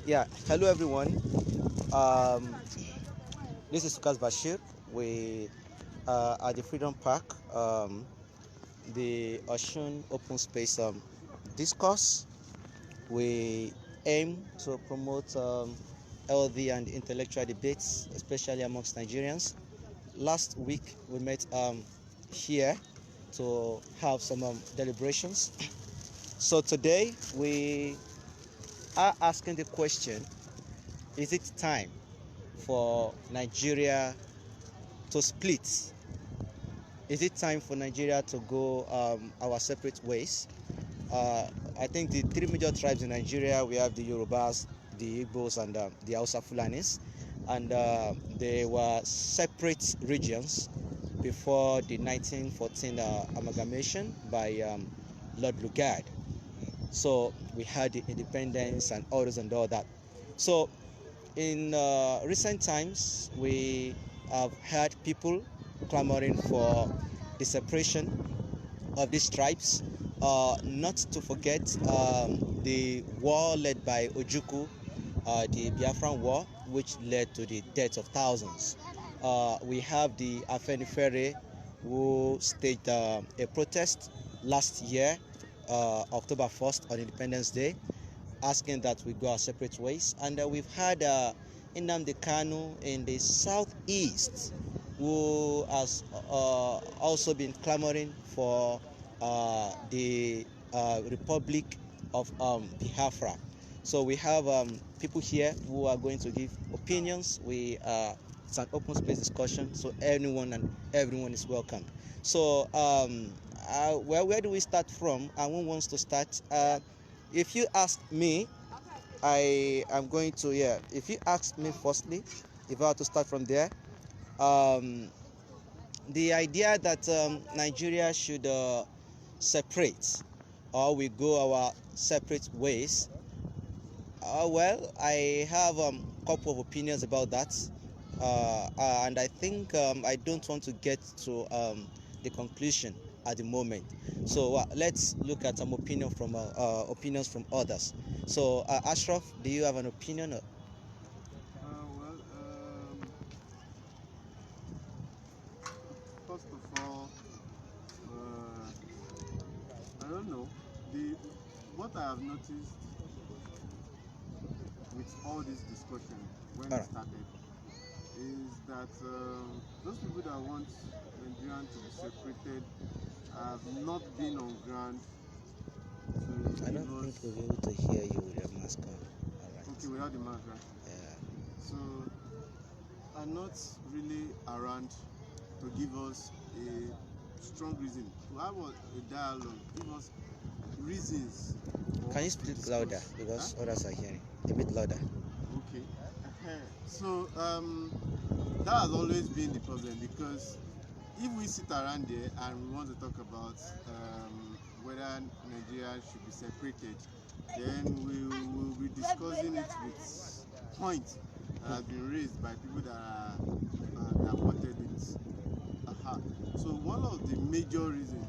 Yeah, hello everyone. Um, this is Sukas Bashir. We are at the Freedom Park, the Ocean Open Space discourse. We aim to promote healthy and intellectual debates, especially amongst Nigerians. Last week we met here to have some deliberations. So today we are asking the question: is it time for Nigeria to split? Is it time for Nigeria to go our separate ways? I think the three major tribes in Nigeria, we have the Yorubas, the Igbos, and the Hausa Fulanis, and they were separate regions before the 1914 amalgamation by Lord Lugard. So we had the independence and orders and all that. So in recent times, we have heard people clamoring for the separation of these tribes. Not to forget the war led by Ojukwu, the Biafran War, which led to the death of thousands. We have the Afenifere, who staged a protest last year, October 1st, on Independence Day, asking that we go our separate ways. And we've had Nnamdi Kanu in the southeast, who has also been clamoring for the Republic of Biafra. So we have people here who are going to give opinions. It's an open space discussion, so anyone and everyone is welcome. So where do we start from, and who wants to start? If you ask me, I am going to, yeah. If you ask me firstly, if I were to start from there, um, the idea that Nigeria should separate, or we go our separate ways. Well, I have a couple of opinions about that, and I think I don't want to get to the conclusion at the moment. So let's look at some opinions from others. So Ashraf, do you have an opinion? Well, first of all, uh, I don't know. The what I have noticed with all this discussion when All it right. started is that those people that want Nigerian to be separated have not been on ground to I give don't think we'll us. be able to hear you with your mask on. All Okay, right. without the mask, right? Yeah. So are not really around to give us a strong reason to have a dialogue, give us reasons for Can you us to speak louder discuss. Huh? because others are hearing a bit louder? Okay. So that has always been the problem, because if we sit around there and we want to talk about whether Nigeria should be separated, then we will be discussing it with points that has been raised by people that wanted it. Aha. So one of the major reasons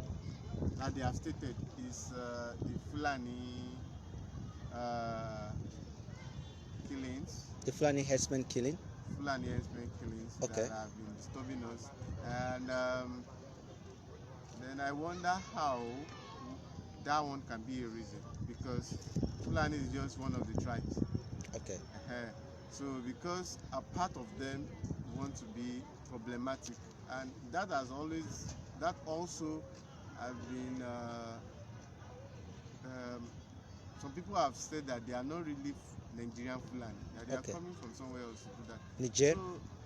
that they have stated is the Fulani uh, killings, The Fulani herdsmen killing. Fulani herdsmen killings that Okay. have been disturbing us, and then I wonder how that one can be a reason, because Fulani is just one of the tribes. Okay. So because a part of them want to be problematic, and that also has been um, some people have said that they are not really Nigerian Fulani, that they are Okay. coming from somewhere else to do that. Niger.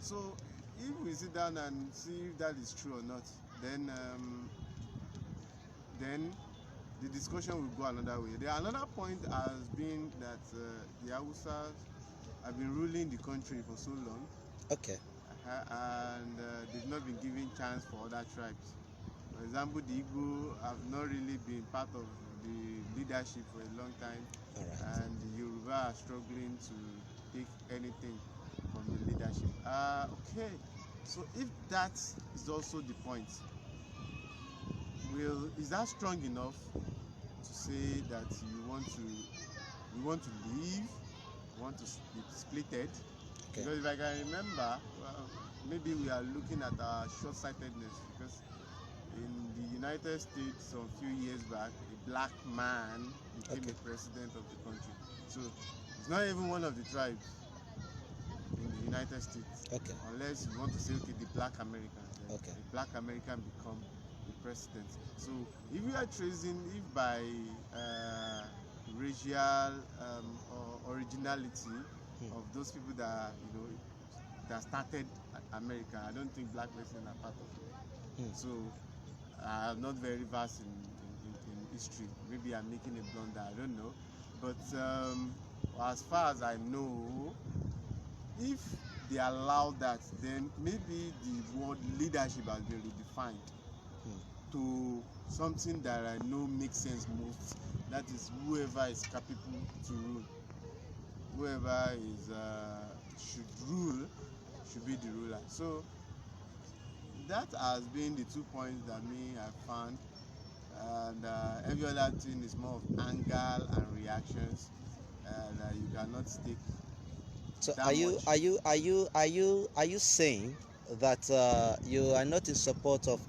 So if we sit down and see if that is true or not, then the discussion will go another way. Another point has been that the Hausas have been ruling the country for so long, Okay. and they've not been given chance for other tribes. For example, the Igbo have not really been part of the leadership for a long time, All right. and the Yoruba are struggling to take anything from the leadership. Okay, so if that is also the point, is that strong enough to say that you want to leave want to be splitted. Okay. Because if I can remember, well, maybe we are looking at our short-sightedness, because in the United States some few years back, a black man became Okay. the president of the country. So it's not even one of the tribes in the United States. Okay. Unless you want to say, okay, the black Americans, then Okay. the black American become the president. So if we are tracing, if by racial or originality of those people that that started America, I don't think black person are part of it. So I'm not very versed in history. Maybe I'm making a blunder, I don't know. But as far as I know, if they allow that, then maybe the word leadership has been redefined to something that I know makes sense most. That is, whoever is capable to rule, whoever is should rule, should be the ruler. So that has been the 2 points that I found, and every other thing is more of anger and reactions, and you cannot stick. So that are you saying that you are not in support of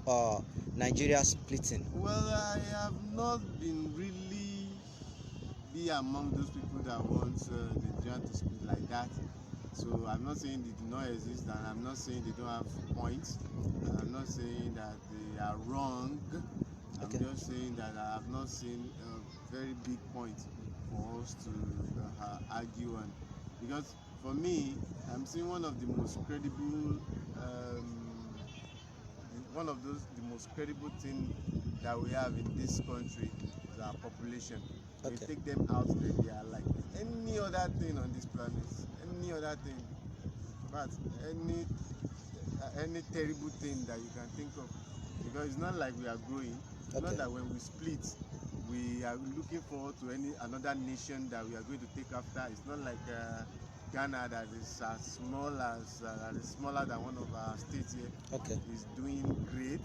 Nigeria splitting? Well, I have not been really be among those people that want Nigeria to split like that. So I'm not saying they do not exist, and I'm not saying they don't have points. I'm not saying that they are wrong. I'm just saying that I have not seen a very big point for us to argue on. Because for me, I'm seeing one of the most credible, the most credible thing that we have in this country is our population. When you take them out, they are like any other thing on this planet, any other thing, but any terrible thing that you can think of. Because it's not like we are growing. It's not that when we split, we are looking forward to another nation that we are going to take after. It's not like Ghana, that is as small as that is smaller than one of our states here. Is doing great.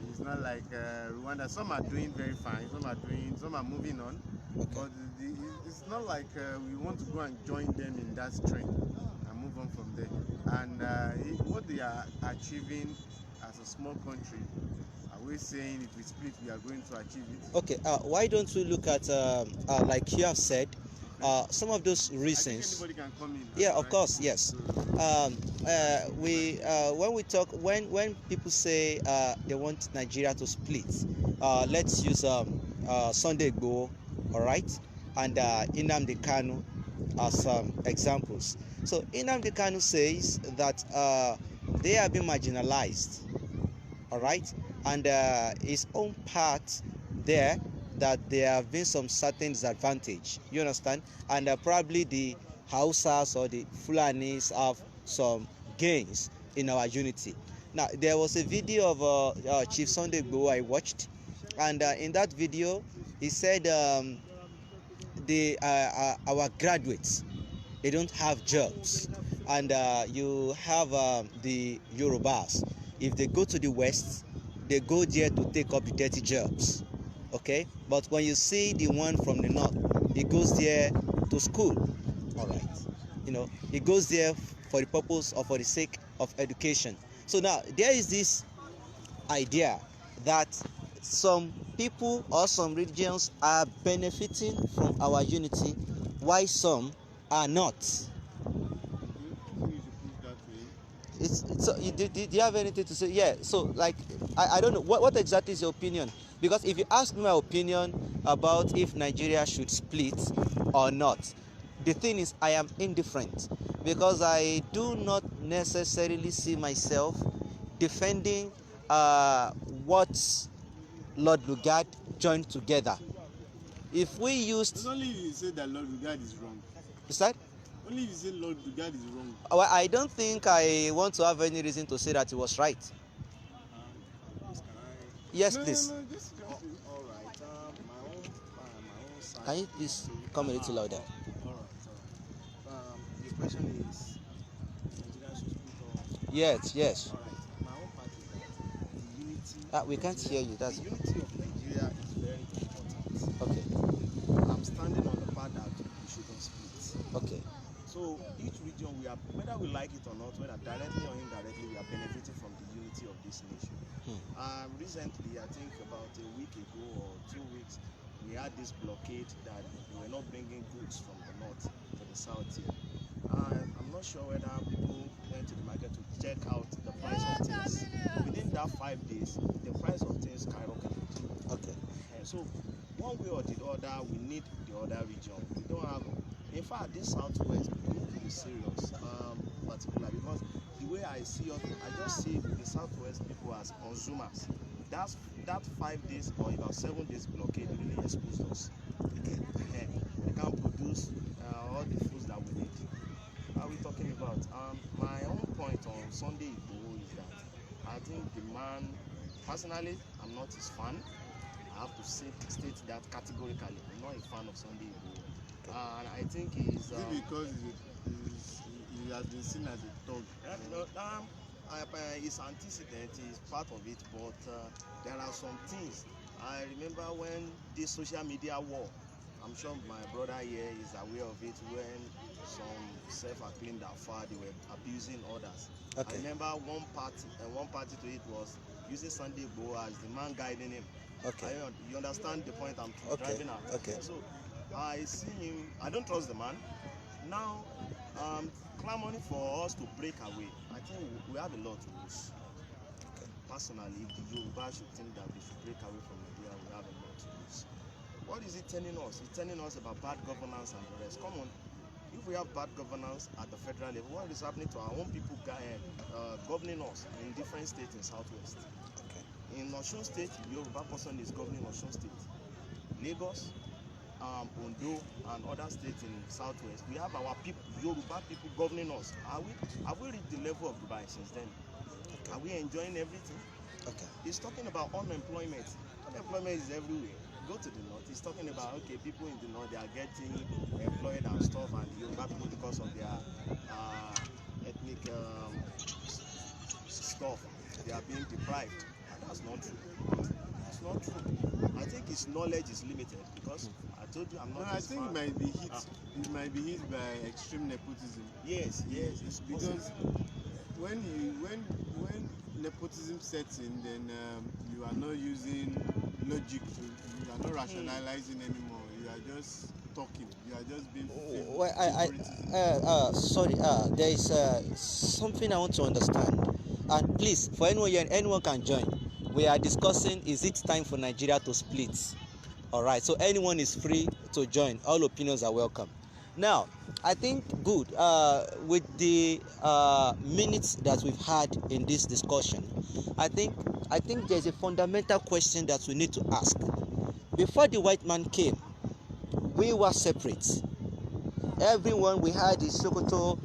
It's not like Rwanda. Some are doing very fine. Some are moving on. But it's not like we want to go and join them in that trend and move on from there. And what they are achieving as a small country, are we saying if we split we are going to achieve it? Why don't we look at like you have said, some of those reasons. Anybody can come in. Yeah, of course, yes. When we talk, when people say they want Nigeria to split, let's use Sunday Igboho, all right, and Nnamdi Kanu as examples. So Nnamdi Kanu says that they have been marginalized, all right, and his own part there, that there have been some certain disadvantage, you understand, and probably the Hausas or the Fulanis have some gains in our unity. Now there was a video of Chief Sunday Igboho I watched, and in that video he said our graduates, they don't have jobs, and you have the Yorubas, if they go to the West, they go there to take up the dirty jobs. Okay, but when you see the one from the north, he goes there to school, all right, he goes there for the purpose or for the sake of education. So now there is this idea that some people or some religions are benefiting from our unity, while some are not. So do you have anything to say? Yeah, so like I don't know what exactly is your opinion, because if you ask me my opinion about if Nigeria should split or not, the thing is I am indifferent, because I do not necessarily see myself defending what Lord Lugard joined together. If we used, it's only if you say that Lord Lugard is wrong. Is that? Only if you say Lord Lugard is wrong. Well, I don't think I want to have any reason to say that he was right. Yes, please. No, just all right. My own side. Can you please come a little louder? All right. The question is, Nigeria should split or? Yes. All right. My own part is that the unity. We can't hear you. That's the unity of Nigeria is very important. okay. I'm standing on the part that we shouldn't split. Okay. So each region, we are, whether we like it or not, whether directly or indirectly, we are benefiting from the unity of this nation. Recently, I think about a week ago or 2 weeks, we had this blockade that we were not bringing goods from the north to the south here. I'm not sure whether people went to the market to check out the price of things. Within that 5 days, the price of things skyrocketed. Okay. So one way or the other, we need the other region. We don't have. In fact, this southwest we need to be serious, particularly because the way I see us, I just see the southwest people as consumers. That 5 days or about 7 days blockade really exposed us. We can't produce all the foods that we need. What are we talking about? My own point on Sunday Igboho is that I think the man, personally, I'm not his fan. I have to state that categorically. I'm not a fan of Sunday Igboho. And I think he's... Is it because he has been seen as a thug? His antecedent is part of it, but there are some things. I remember when this social media war, I'm sure my brother here is aware of it, when some self-acclaimed Afar, they were abusing others. Okay. I remember one party to it was using Sunday Igboho as the man guiding him. Okay. You understand the point I'm driving at? Okay. So I see him, I don't trust the man. Now, clamoring for us to break away, I think we have a lot to lose. Okay. Personally, if the Yoruba should think that we should break away from Nigeria, we have a lot to lose. What is it telling us? It's telling us about bad governance and the rest. Come on, if we have bad governance at the federal level, what is happening to our own people governing us in different states in Southwest? Okay. In Osun State, the Yoruba person is governing Osun State. Lagos, Ondo, and other states in Southwest, we have our people, Yoruba people governing us. Have we reached the level of Dubai since then? Okay. Are we enjoying everything? Okay. He's talking about unemployment. Unemployment is everywhere. Go to the north. He's talking about, okay, people in the north, they are getting employed and stuff, and the Yoruba people, because of their ethnic stuff, they are being deprived. And that's not true. That's not true. I think his knowledge is limited, because I told you I'm not. No, I think it might be hit. It might be hit by extreme nepotism. Yes, it's because when nepotism sets in, then you are not using logic. You are not rationalizing anymore. You are just talking. You are just being. Well, sorry. There is something I want to understand, and please, for anyone here, anyone can join. We are discussing: is it time for Nigeria to split? All right. So anyone is free to join. All opinions are welcome. Now, I think good with the minutes that we've had in this discussion. I think there's a fundamental question that we need to ask. Before the white man came, we were separate. Everyone, we had the Sokoto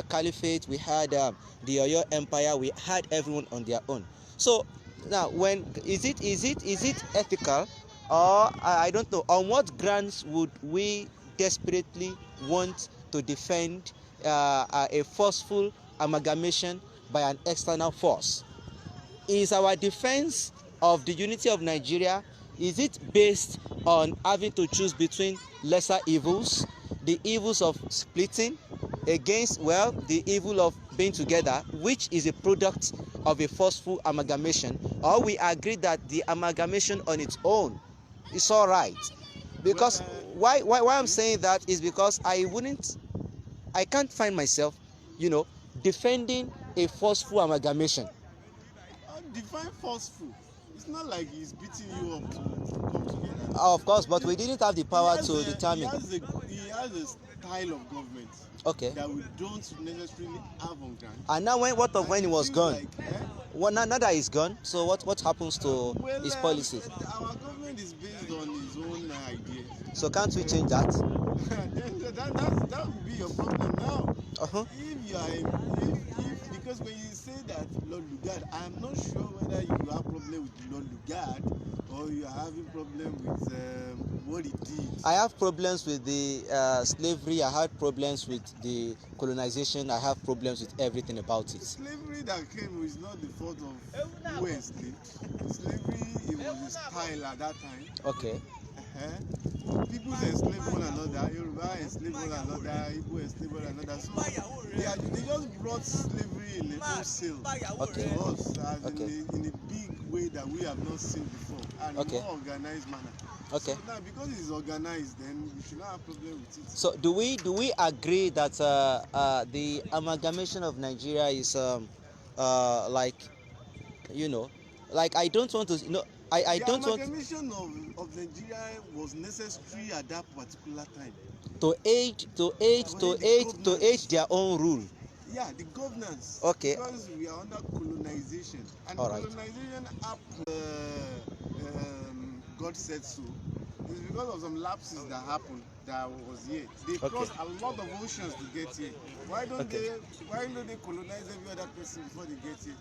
Caliphate, we had the Oyo Empire, we had everyone on their own. So now, when is it ethical, or I don't know, on what grounds would we desperately want to defend a forceful amalgamation by an external force? Is our defense of the unity of Nigeria, is it based on having to choose between lesser evils, the evils of splitting against, well, the evil of being together, which is a product of a forceful amalgamation, or we agree that the amalgamation on its own is all right? Because why I'm saying that is because I can't find myself, defending a forceful amalgamation. Define forceful. It's not like he's beating you up to come together. Of course, but we didn't have the power to determine. He has a style of government. Okay. That we don't necessarily have on ground. And now when he was gone? Like, well, now that he's gone, so what happens to his policies? Our government is based on his own ideas. So can't we change that? that would be your problem now. Uh-huh. If you are because when you say that Lord Lugard, I'm not sure whether you have problem with Lord Lugard or you are having problem with what he did. I have problems with the slavery. I have problems with the colonization. I have problems with everything about it. Slavery that came was not the fault of who enslaved. Slavery, it was a style at that time. Okay. People enslave one another, Yoruba enslave one another, Igbo enslave one another. So they just brought slavery in a wholesale to us as in a big way that we have not seen before, and in a more organized manner. Okay. So now, because it's organized, then we should not have problem with it. So do we agree that the amalgamation of Nigeria is like, you know, like I don't want to, you know, I the don't want amalgamation of Nigeria was necessary at that particular time. to aid their own rule. Yeah, the governance. Okay. Because we are under colonization, and colonization happened. God said so. It's because of some lapses that happened that was here. They crossed a lot of oceans to get here. Why don't they colonize every other person before they get here?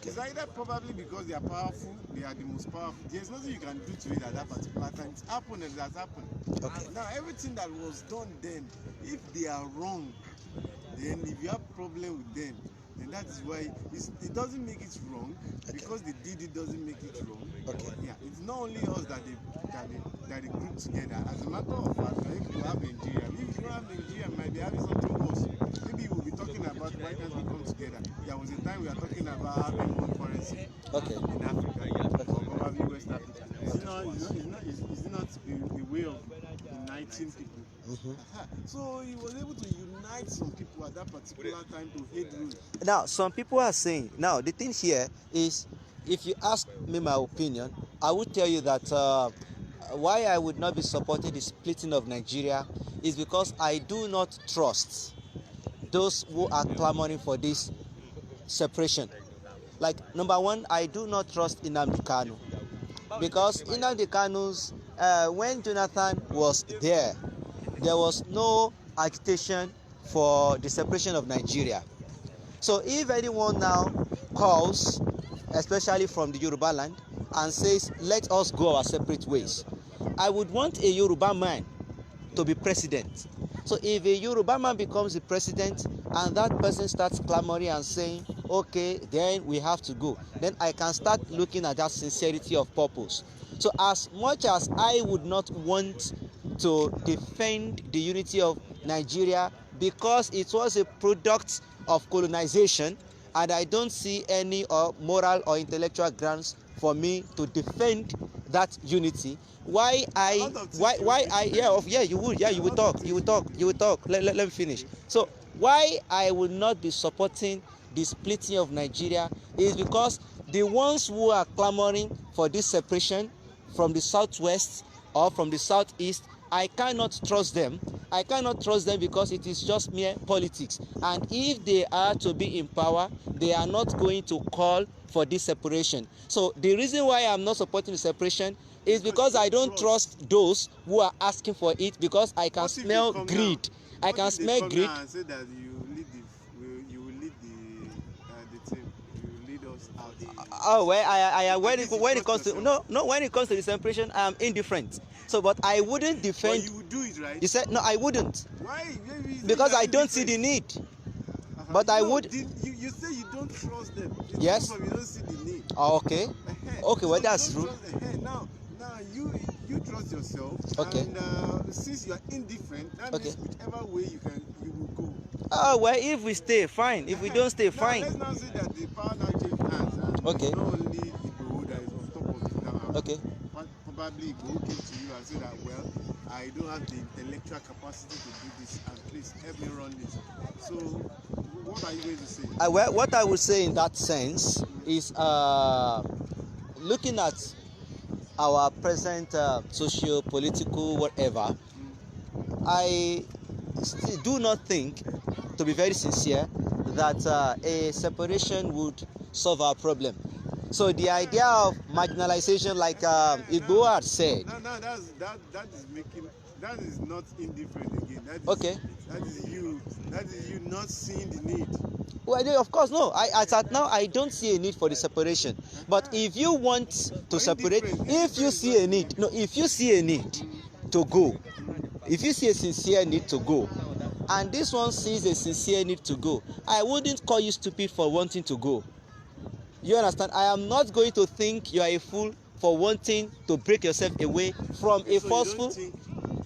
It's either probably because they are powerful, they are the most powerful. There's nothing you can do to it at that particular time. It's happened and it has happened. Now everything that was done then, if they are wrong, then if you have problem with them, then that is why it doesn't make it wrong. Because they did it doesn't make it wrong. Yeah, it's not only us that they group together. As a matter of fact, if you have Nigeria, if you don't have Nigeria, might be having something worse. Maybe we'll be talking about why can't we come together. There was a time we are talking about having one currency in Africa, or probably West Africa. It's not a way of uniting people. So he was able to unite some people at that particular time to hate rule. Now, some people are saying, now the thing here is, if you ask me my opinion, I would tell you that why I would not be supporting the splitting of Nigeria is because I do not trust those who are clamoring for this separation. Like, number one, I do not trust Nnamdi Kanu, because Nnamdi Kanu's when Jonathan was there was no agitation for the separation of Nigeria. So if anyone now calls, especially from the Yoruba land, and says, let us go our separate ways, I would want a Yoruba man to be president. So if a Yoruba man becomes the president and that person starts clamoring and saying, okay, then we have to go, then I can start looking at that sincerity of purpose. So as much as I would not want to defend the unity of Nigeria because it was a product of colonization, and I don't see any moral or intellectual grounds for me to defend that unity, you would talk. Let me finish. So why I will not be supporting the splitting of Nigeria is because the ones who are clamoring for this separation from the southwest or from the southeast, I cannot trust them. I cannot trust them because it is just mere politics. And if they are to be in power, they are not going to call for this separation. So the reason why I'm not supporting the separation is because I don't trust those who are asking for it, because I can smell greed. I can smell greed. And say that you will lead the team. You will lead us out. Oh well, when it comes to the separation, I am indifferent. So, but I wouldn't defend. But you would do it, right? You said no, I wouldn't. Why? Because I don't see the need. But I would. You say you don't trust them. Yes. You don't see the need. Oh, okay. Okay, well that's true. Now you trust yourself. Okay. And since you are indifferent, that means whichever way you will go. Oh well, if we stay, fine. If we don't stay, fine. Let's now say that the power now change hands. And okay. Not only Igbo that is on top of it now. Okay. Probably Igbo came to you and said that, well, I don't have the intellectual capacity to do this, and please help me run this. So, what are you going to say? Well, what I would say in that sense is, looking at our present socio-political whatever, I still do not think, to be very sincere, that a separation would solve our problem. So the idea of marginalization, like Igbo had said. No, that is not indifferent again. That is you not seeing the need. Well, of course, no. As at now, I don't see a need for the separation. But if you want to separate, if you see a need to go, if you see a sincere need to go, and this one sees a sincere need to go, I wouldn't call you stupid for wanting to go. You understand? I am not going to think you are a fool for wanting to break yourself away from a So forceful. you don't think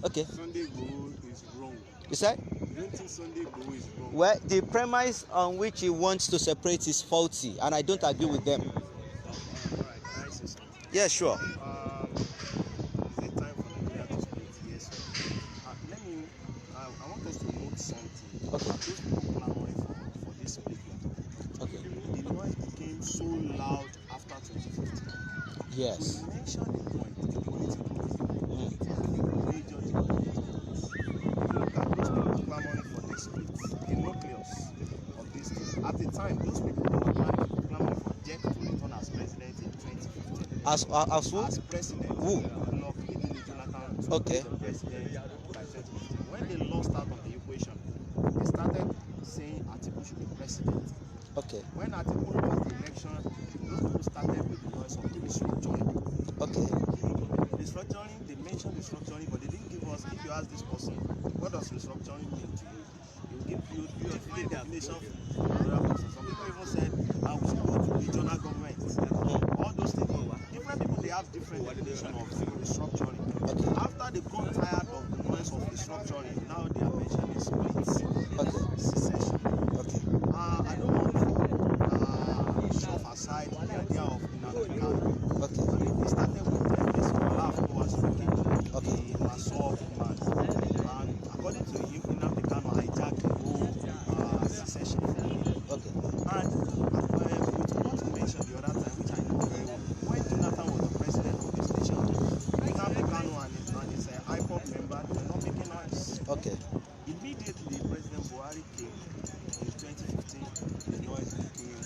Okay, Sunday Igboho is wrong? you said? You don't think Sunday Igboho is wrong? Well, the premise on which he wants to separate is faulty, and I don't agree with them. Alright, can I say something? Yeah, sure. Is it time for Nigeria to split? Yes, sir. Let me. I want us to note something. Okay. Those people clamoring for this split we are talking about. Okay. The noise became so loud after 2015. Yes. So you mentioned a point, a political point. Mm. Major politics. Look at those people clamoring for this split, the nucleus of this thing. At the time, those people were clamoring for Jack to return as president in 2015. As who? As president. Who? Goodluck Ebele Jonathan to Okay. be the president by 2015. When they lost out on the equation, they started saying Atiku should be president. Okay. When Atiku lost the election, those people started with the noise of restructuring. Okay. Restructuring, they mentioned restructuring, but they didn't give us, if you ask this person, what does restructuring mean to you? He will give you different definition from another person. Some people even said, we should go to regional government. All those things, different people, they have different definition of restructuring. Okay. After they got tired of the noise of restructuring, now they are mentioning splits, Okay. secession. Okay. I don't want to shove aside the idea of Nnamdi Kanu. Okay. They started with this Olaf who was speaking, Okay. the Masof man. And according to him, Nnamdi Kanu hijacked the whole secession from him. Okay. And with what you mentioned the other time, which I know very well, when Jonathan was the president of this nation, Nnamdi Kanu and his IPOB member, they were not making noise. Okay. Immediately, President Buhari came in 2015, the noise became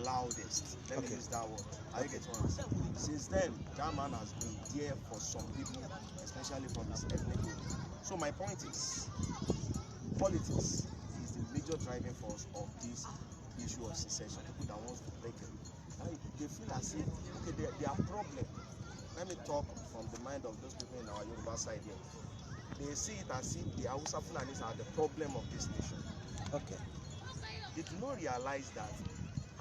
loudest. Let me Okay. use that word. I get what I'm saying. Since then, that man has been there for some people, especially from his ethnic group. So my point is, politics is the major driving force of this issue of secession. People that wants to break it. Now, they feel as if, okay, they are problem. Let me talk from the mind of those people in our Yoruba side here. They see it as if the Hausa Fulanis are the problem of this nation. Okay. They do not realize that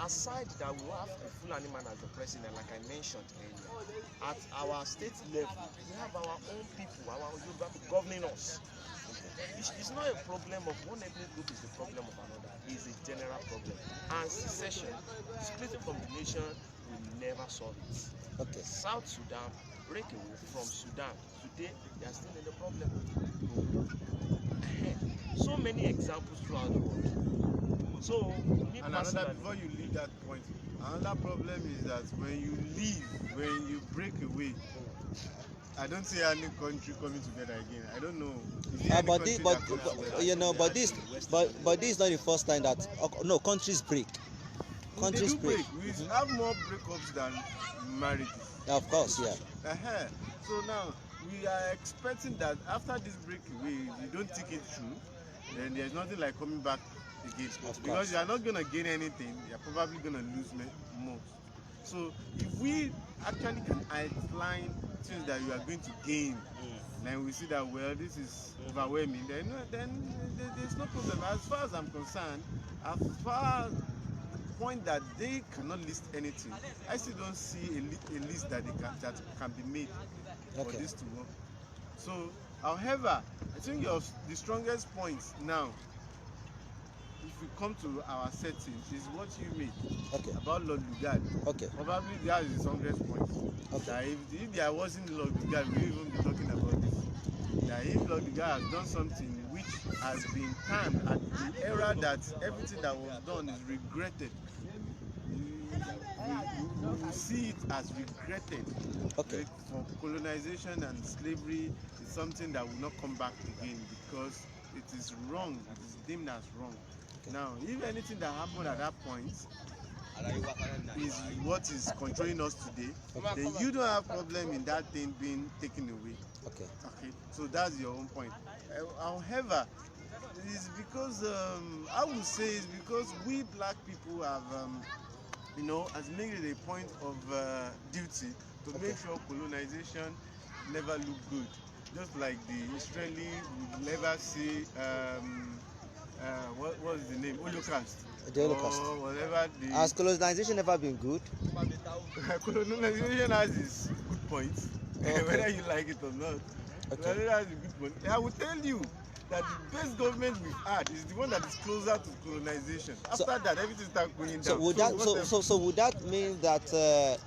aside that we have a Fulani man as the president, like I mentioned earlier, at our state level, we have our own people, our Yoruba people governing us. It's not a problem of one ethnic group is the problem of another. It's a general problem. And secession, splitting from the nation, will never solve it. Okay. South Sudan break away from Sudan. Today, they are still in the problem. So many examples throughout the world. So, me And another, personally, before you leave that point, another problem is that when you leave, when you break away, I don't see any country coming together again. I don't know. Is there any But country this, but that comes together? you know, but this is not the first time that no countries break. They Countries do break. break. We have more breakups than marriages. Of course, yeah. So now we are expecting that after this breakaway, you don't take it through, then there's nothing like coming back again. Of Because course. you are not gonna gain anything. You're probably gonna lose most. So if we actually can outline things that you are going to gain, then we see that well, this is overwhelming. Then there's no problem. As far as I'm concerned, as far as the point that they cannot list anything, I still don't see a list that can be made for Okay. this to work. So, however, I think the strongest point now, if we come to our setting, is what you made Okay. about Lord Lugard. Okay. Probably that is the strongest point. Okay. That if there wasn't Lord Lugard, we wouldn't be talking about this. That if Lord Lugard has done something which has been termed at the era that everything that was done is regretted, we will see it as regretted. Okay. Like for colonization and slavery is something that will not come back again because it is wrong. It is deemed as wrong. Now, if anything that happened at that point is what is controlling us today, then you don't have problem in that thing being taken away. Okay. Okay, so that's your own point. However, it is because I would say it's because we black people have, has made it a point of duty to make sure colonization never look good. Just like the Israeli would never see what's the name? Holocaust. The Holocaust. Or whatever the Has colonization ever been good? colonization has its good point, Okay. whether you like it or not. Okay. Whether that's a good point. I will tell you that the best government we've had is the one that is closer to colonization. After that, everything starts going down. So would would that mean that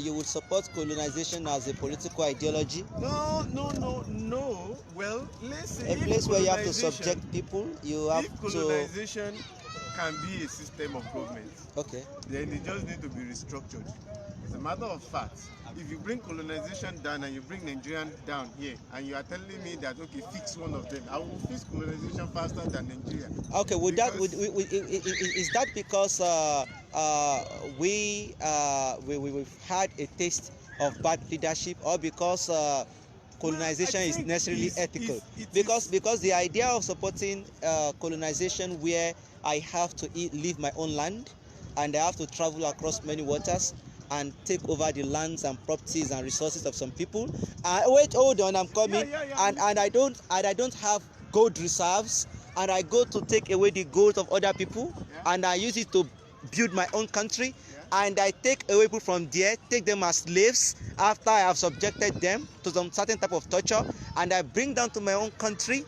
you would support colonization as a political ideology? No. Well, let's say A place where you have to colonization- subject people, you have if to. colonization can be a system of government, Okay. then it just need to be restructured. As a matter of fact, if you bring colonization down and you bring Nigerian down here, and you are telling me that okay, fix one of them, I will fix colonization faster than Nigeria. Okay. Would that is that because we've had a taste of bad leadership, or because colonization is think necessarily it's- ethical? it Because the idea of supporting colonization where I have to leave my own land and I have to travel across many waters and take over the lands and properties and resources of some people. Wait, hold on, I'm coming. Yeah. And I don't have gold reserves, and I go to take away the gold of other people, Yeah. and I use it to build my own country. Yeah. And I take away people from there, take them as slaves after I have subjected them to some certain type of torture, and I bring them to my own country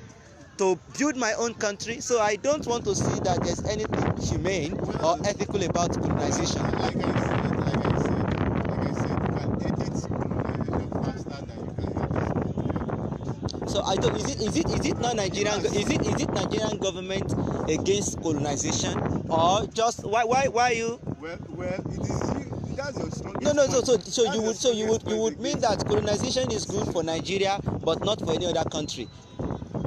to build my own country. So I don't want to see that there's anything humane or ethical about colonization. Like I said, you can edit colonization faster than you can edit. So I don't. Is it not Nigerian? Is it Nigerian government against colonization, or just why you? Well, it is you. That's your strongest. No. point. So That's you your would strongest point mean against that colonization is good for Nigeria but not for any other country.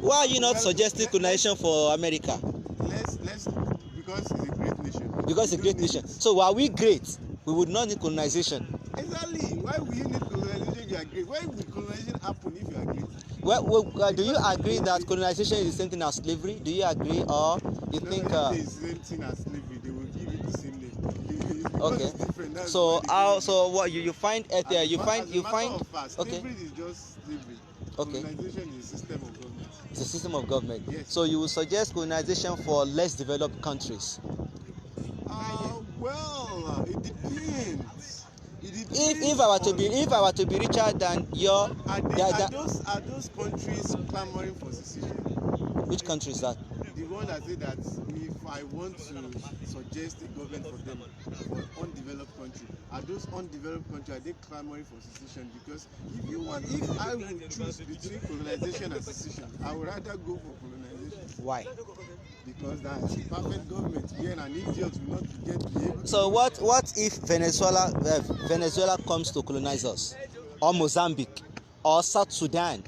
Why are you not Well, suggesting colonization for America? Let's because it's a great nation. Because it's a great nation. So are we great? We would not need colonization. Exactly. Why will you need colonization if you are great? Why will colonization happen if you are great? Well, do you agree that colonization is the same thing as slavery? Do you agree, or you No, think? if it's the same thing as slavery, they will give it the same name. Because Okay. it's different, that's So why they how? give it. So what you find? As a You ma- find as a you matter find. of fact, Okay. slavery is just slavery. Okay. Colonization is a system of government. It's a system of government. Yes. So you would suggest colonization for less developed countries. It depends. If I were to be richer than your, Are those countries clamoring for secession? which country is that? The one that say that if I want to suggest a government for them for undeveloped country, are those undeveloped countries, are they clamoring for secession? Because if I would choose between colonization and secession, I would rather go for colonization. Why? Because that's a perfect government where an idiot will not be able. So what if Venezuela comes to colonize us, or Mozambique, or South Sudan,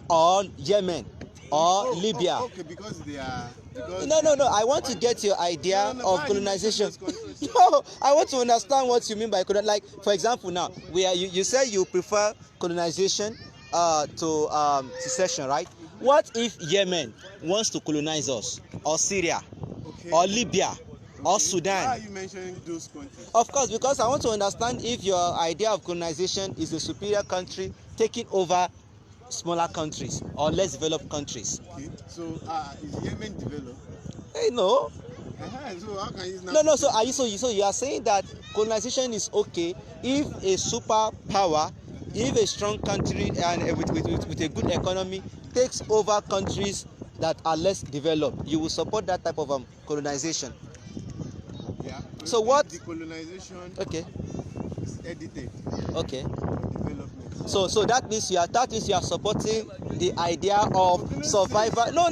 or Yemen, or Libya? Okay, because they are. Because No. I want to get your idea No, of colonization. why are you using those countries? No, I want to understand what you mean by colonization. Like, for example, now you say you prefer colonization to secession, right? What if Yemen wants to colonize us, or Syria, Okay. or Libya, or Why are Sudan? you mentioning those countries? Of course, because I want to understand if your idea of colonization is a superior country taking over smaller countries or less developed countries. Okay. So is Yemen developed? Hey, no. So how can you now? No. So you are saying that colonization is okay if a superpower, if a strong country and with a good economy takes over countries that are less developed. You will support that type of colonization. Yeah. So if what? The colonization Okay. is edited Okay. for development. So that means you are supporting the idea of survival. No.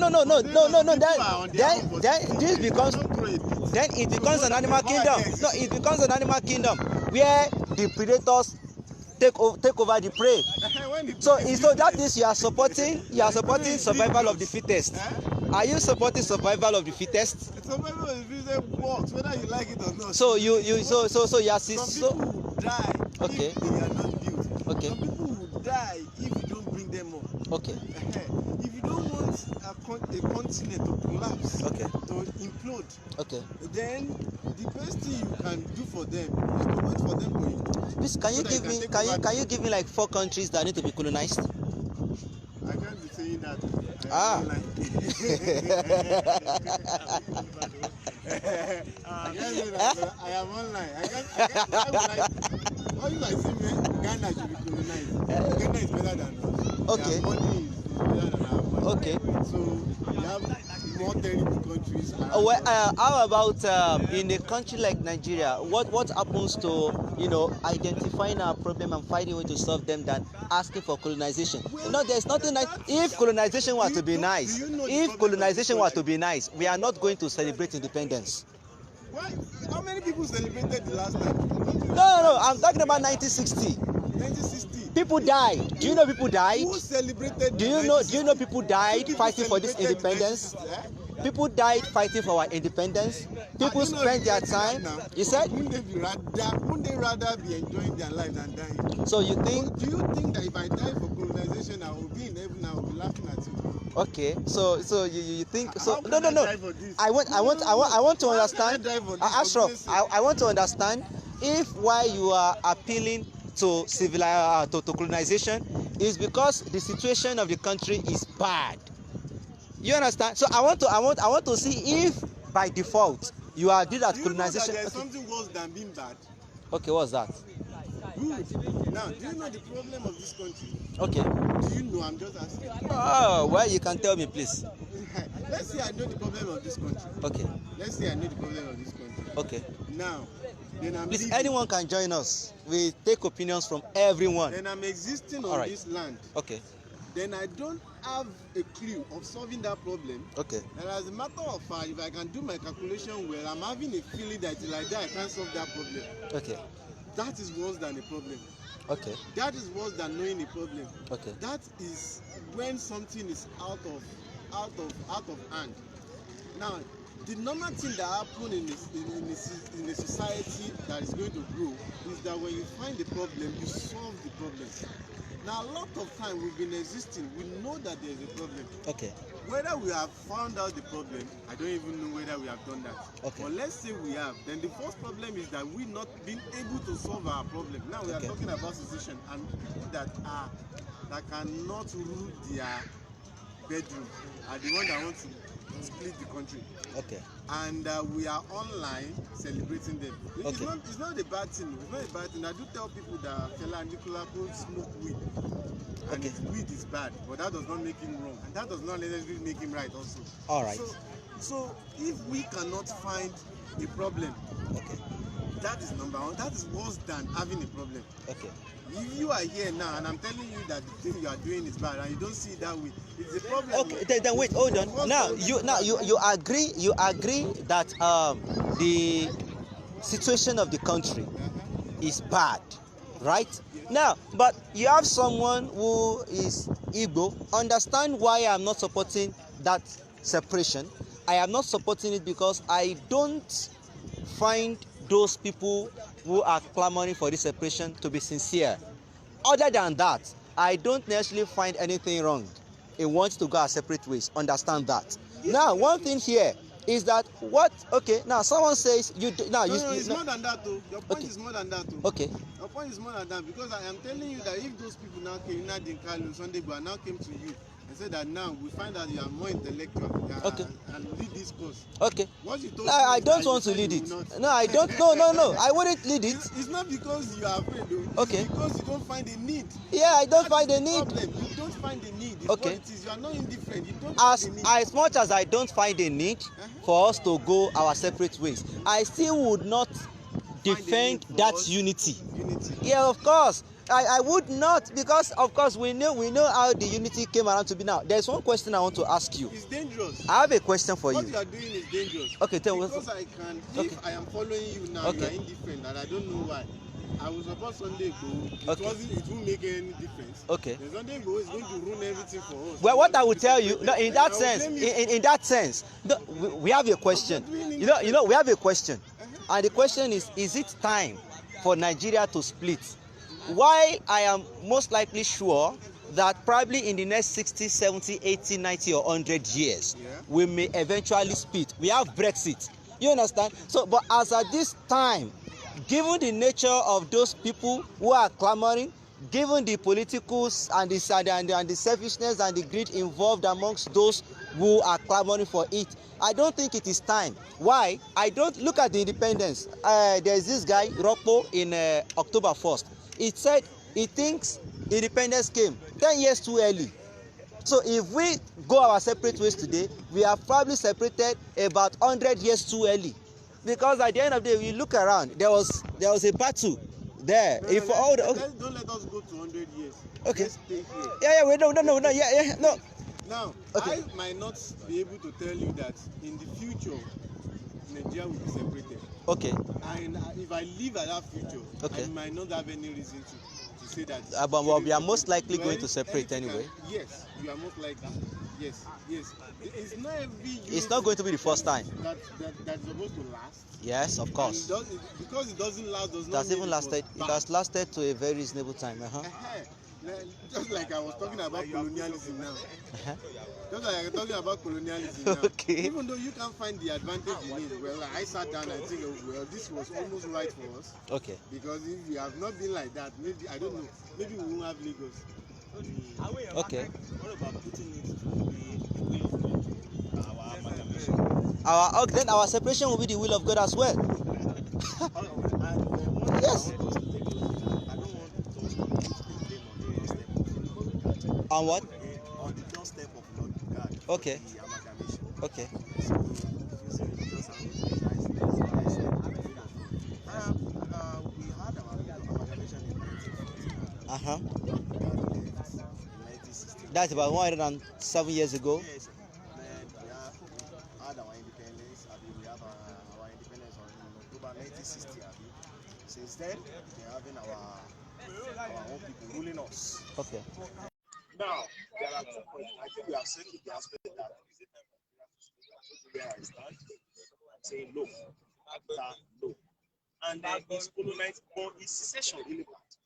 Then this becomes then it becomes an animal kingdom. No, it becomes an animal kingdom where the predators take over the prey. So that means you are supporting survival of the fittest. Are you supporting survival of the fittest? Survival of the fittest works whether you like it or not. So you are Some people will die Okay. if they are not built. Okay. Some people will die if you don't bring them up. Okay. If you don't want a continent to collapse, Okay. to implode, Okay. then the best thing you can do for them is to wait for them to implode. Please, can you So that give you me take can over you give me like 4 countries that need to be colonized? I can't be saying that. Ah. I can't say that. I am online. I can't. Why would I? How you like see me? Ghana should be colonized. Ghana is better than us. Okay. Their money is better than our money. Okay. So we have more terrible countries. Well, how about in a country like Nigeria? What happens to identifying our problem and finding a way to solve them than asking for colonization? There's nothing nice. If colonization were to be nice, we are not going to celebrate independence. Why? How many people celebrated the last time? No, I'm talking about 1960. 1960. People died. Do you know people died? Who celebrated? Do you know people died fighting for this independence? People died fighting for our independence. People spent their time. You said? Wouldn't they rather be enjoying their lives than dying? So you think? Do you think that if I die for colonization, I will be in heaven? I will be laughing at you. Okay, so you think so? No. I want to understand. Ashraf, I want to understand if why you are appealing to to colonization is because the situation of the country is bad. You understand? So I want to see if by default you agree that colonization. There's something worse than being bad. Okay, what's that? Good. Now, do you know the problem of this country? Okay. Do you know? I'm just asking. Oh, well, you can tell me, please. Let's say I know the problem of this country. Okay. Let's say I know the problem of this country. Okay. Now, then I'm please, living. anyone can join us. We take opinions from everyone. Then I'm existing on this land. Okay. Then I don't have a clue of solving that problem. Okay. And as a matter of fact, if I can do my calculation well, I'm having a feeling that like that I can't solve that problem. Okay. That is worse than a problem. Okay. That is worse than knowing a problem. Okay. That is when something is out of hand. Now, the normal thing that happens in a society that is going to grow is that when you find the problem, you solve the problem. Now, a lot of time we've been existing, we know that there is a problem. Okay. Whether we have found out the problem, I don't even know whether we have done that. Okay. But let's say we have, then the first problem is that we not being able to solve our problem. Now we are talking about secession and people that cannot rule their bedroom are the one that want to split the country. Okay. And we are online celebrating them. Okay. It's not a bad thing. It's not a bad thing. I do tell people that Fela Anikulapo smoke weed. And Okay. weed is bad, but that does not make him wrong. And that does not necessarily make him right also. All right. So if we cannot find a problem, Okay. that is number one. That is worse than having a problem. Okay. If you are here now and I'm telling you that the thing you are doing is bad and you don't see it that way, it's a problem. Okay. Then wait. Hold on. Now you agree that the situation of the country is bad, right? Now, but you have someone who is Igbo. Understand why I'm not supporting that separation. I am not supporting it because I don't find those people who are clamoring for this separation to be sincere. Other than that, I don't necessarily find anything wrong in wanting to go our separate ways. Understand that. Now, one thing here is that now someone says it's more than that though. Your point is more than that though. Okay. Your point is more than that because I am telling you that if those people now came, Nadine Kalu, Sunday Igboho now came to you and said that now we find that you are more intellectual and lead this course. Okay. What you told I don't want to lead it. No, I don't. No. I wouldn't lead it. It's not because you are afraid though. Okay. It's because you don't find a need. Yeah, I don't find a need. Problem. You don't find a need. It's Okay. what it is. You are not indifferent. You don't find a need. As much as I don't find a need for us to go our separate ways, I still would not defend that unity. Yeah, of course. I would not, because of course we know how the unity came around to be. Now there's one question I want to ask you. It's dangerous. I have a question for What you. you are doing is dangerous. Okay, tell me. Because if I am following you now, you are indifferent, and I don't know why. I will support Sunday Igboho. It won't make any difference. Okay. The Sunday Igboho is going to ruin everything for us. Well, what I will tell you, no, in that sense, no, we have a question. We have a question, and the question is it time for Nigeria to split? While I am most likely sure that probably in the next 60, 70, 80, 90 or 100 years, we may eventually split. We have Brexit. You understand? So, but as at this time, given the nature of those people who are clamoring, given the politicals and the selfishness and the greed involved amongst those who are clamoring for it, I don't think it is time. Why? I don't look at the independence. There's this guy, Ropo, in October 1st. It said he thinks independence came 10 years too early. So if we go our separate ways today, we are probably separated about 100 years too early. Because at the end of the day, we look around, there was a battle there. No, If all the, okay. don't let us go to 100 years. Okay. Let's stay here. Yeah, wait, no, yeah, no. Now, Okay. I might not be able to tell you that in the future, Nigeria will be separated. Okay. And if I live at that future, Okay. I might not have any reason to say that. But well, we are most likely going to separate anyway. Yes, you are most likely. Yes. It's not every. It's not going to be the first time. That's supposed to last. Yes, of course. Because it doesn't last, does It not has mean even lasted. It has lasted to a very reasonable time. Just like I was talking about colonialism now. Just like I'm talking about colonialism now. Okay. Even though you can find the advantage in it, well, I sat down and think, well, this was almost right for us. Okay. Because if we have not been like that, maybe I don't know, maybe we won't have Lagos. Okay. What about putting it to the will of God? Our amalgamation. Then our separation will be the will of God as well. Yes. On what? On the doorstep of Lord God. Okay. The amalgamation. Okay. So, we had our amalgamation in 1949. In 1960. That's about 107 years ago. Yes. Then we had our independence. We have our independence on October 1960. Since then, we're having our own people ruling us. Okay. Now, there are 2 points. I think we have said the aspect that where I stand, saying no, after no. And then is colonized, or is secession really bad?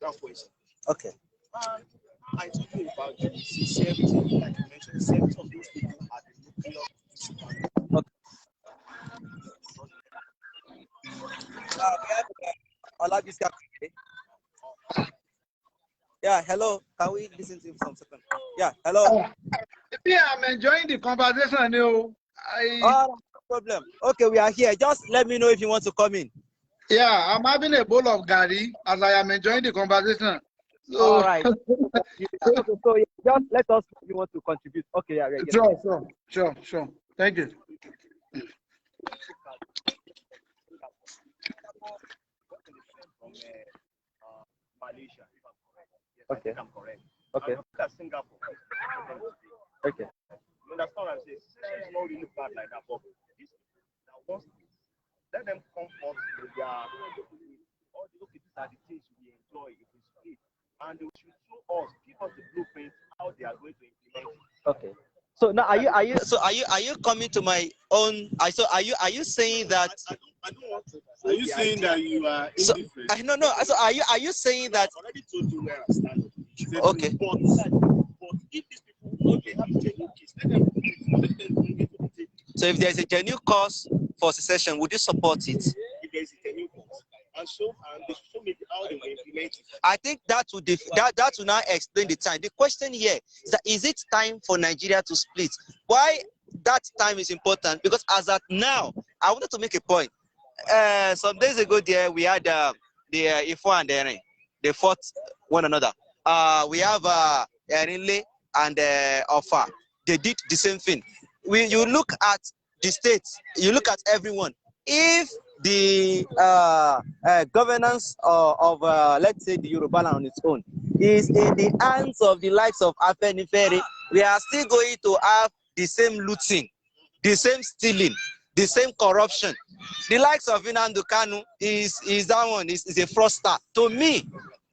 That question. Okay. And I told you about the sincerity, like you mentioned, the sincerity of those people at the nuclear issue. Okay. We have Olabisi. Yeah, hello. Can we listen to him some second? Yeah, hello. Yeah, I'm enjoying the conversation. Oh, no problem. Okay, we are here. Just let me know if you want to come in. Yeah, I'm having a bowl of gari as I am enjoying the conversation. So, All right. So yeah, just let us know if you want to contribute. Okay, yeah, yeah. Sure. Thank you. From Malaysia, if I'm correct. Yes, Okay. I think I'm correct. Okay. And look at Singapore. Okay. You understand what I'm saying? It's not really bad like that, but this now once let them come forth with their all the okay, these are the things we enjoy if we speak, and they should show us, give us the blueprint how they are going to implement it. Okay. So now are you coming to my own? Are you saying that? I don't want to. Are you saying that you are indifferent? No. So are you saying that? I've already told you where I stand on the issue. Okay. But if these people don't have a genuine case, let them bring it to the table. So if there's a genuine cause for secession, would you support it? If there is a genuine cause, and they show me how they will implement it. I think that would that will now explain the time. The question here is that is it time for Nigeria to split? Why that time is important? Because as at now, I wanted to make a point. Some days ago, there we had the Ifo and Eren. They fought one another. We have Erinle and Ofa. They did the same thing. You look at the states, you look at everyone. If the governance of let's say the Yoruba land on its own is in the hands of the likes of Afenifere, we are still going to have the same looting, the same stealing, the same corruption. The likes of Nnamdi Kanu is that one is a fraudster to me.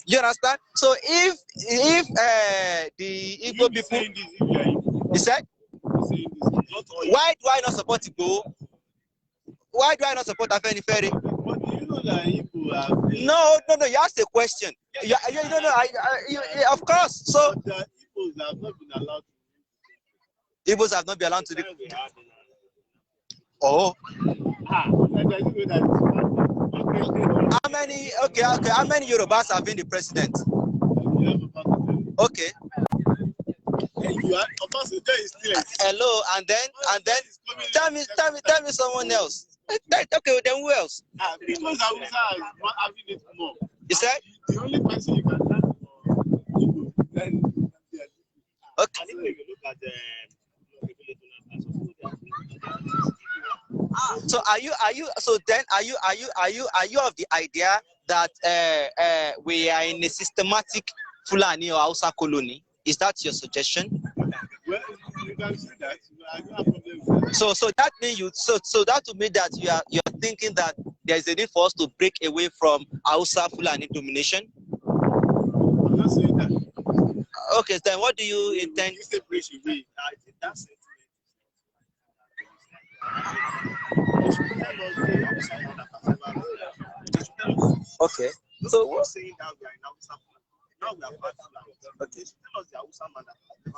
You understand? So if the Igbo people, he said, why do I not support Igbo? Why do I not support Afenifere? But do you know that Igbo have... No. You asked a question. You don't know. Of course. So the Igbos have not been allowed to... Igbos have not been allowed to do. Oh. How many? Okay. How many Yorubas have been the president? Okay. Hello, and then tell me someone else. Okay, then who else? Because Hausa is not having it more. You said? The only person you can learn for Igbo, then Okay. And even if you look at the So are you of the idea that we are in a systematic Fulani or Hausa colony? Is that your suggestion? well, you can see that. I don't have problem with that. So that means so that would mean that you are thinking that there is a need for us to break away from Hausa Fulani domination. I'm not saying that. Okay, then what do you intend? You separation way. that's it. Okay. So we're saying that we are in Hausa. Now we are part of that. Okay. Tell us the Hausa man that has never.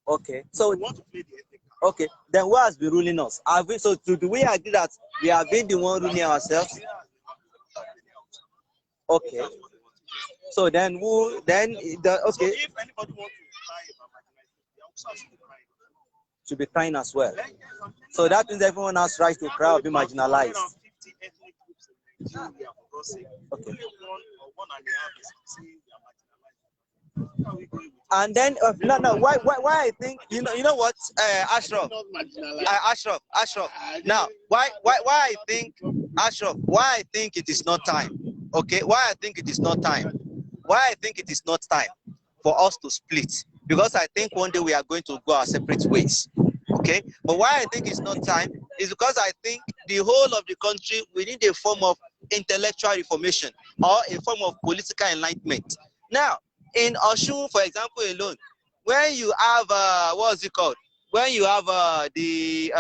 Okay. So We want to play the ethnic. okay. Then who has been ruling us? Have we? So do we agree that we have been the one ruling ourselves? Okay. So then who? Then the So okay if anybody wants to cry about marginalization, the Hausa should be crying. should be crying as well. So that means everyone has right to cry or be marginalized. 50 ethnic groups in Nigeria, for God's sake. Okay. Only one and a half is saying they are marginalized. How are we going with And then no why I think you know what Ashraf Not marginalized. Ashraf now why I think Ashraf why I think it is not time, okay, why I think it is not time for us to split, because I think one day we are going to go our separate ways, okay, but why I think it's not time is because I think the whole of the country we need a form of intellectual reformation or a form of political enlightenment. Now in Osun, for example, alone, when you have what's it called? When you have the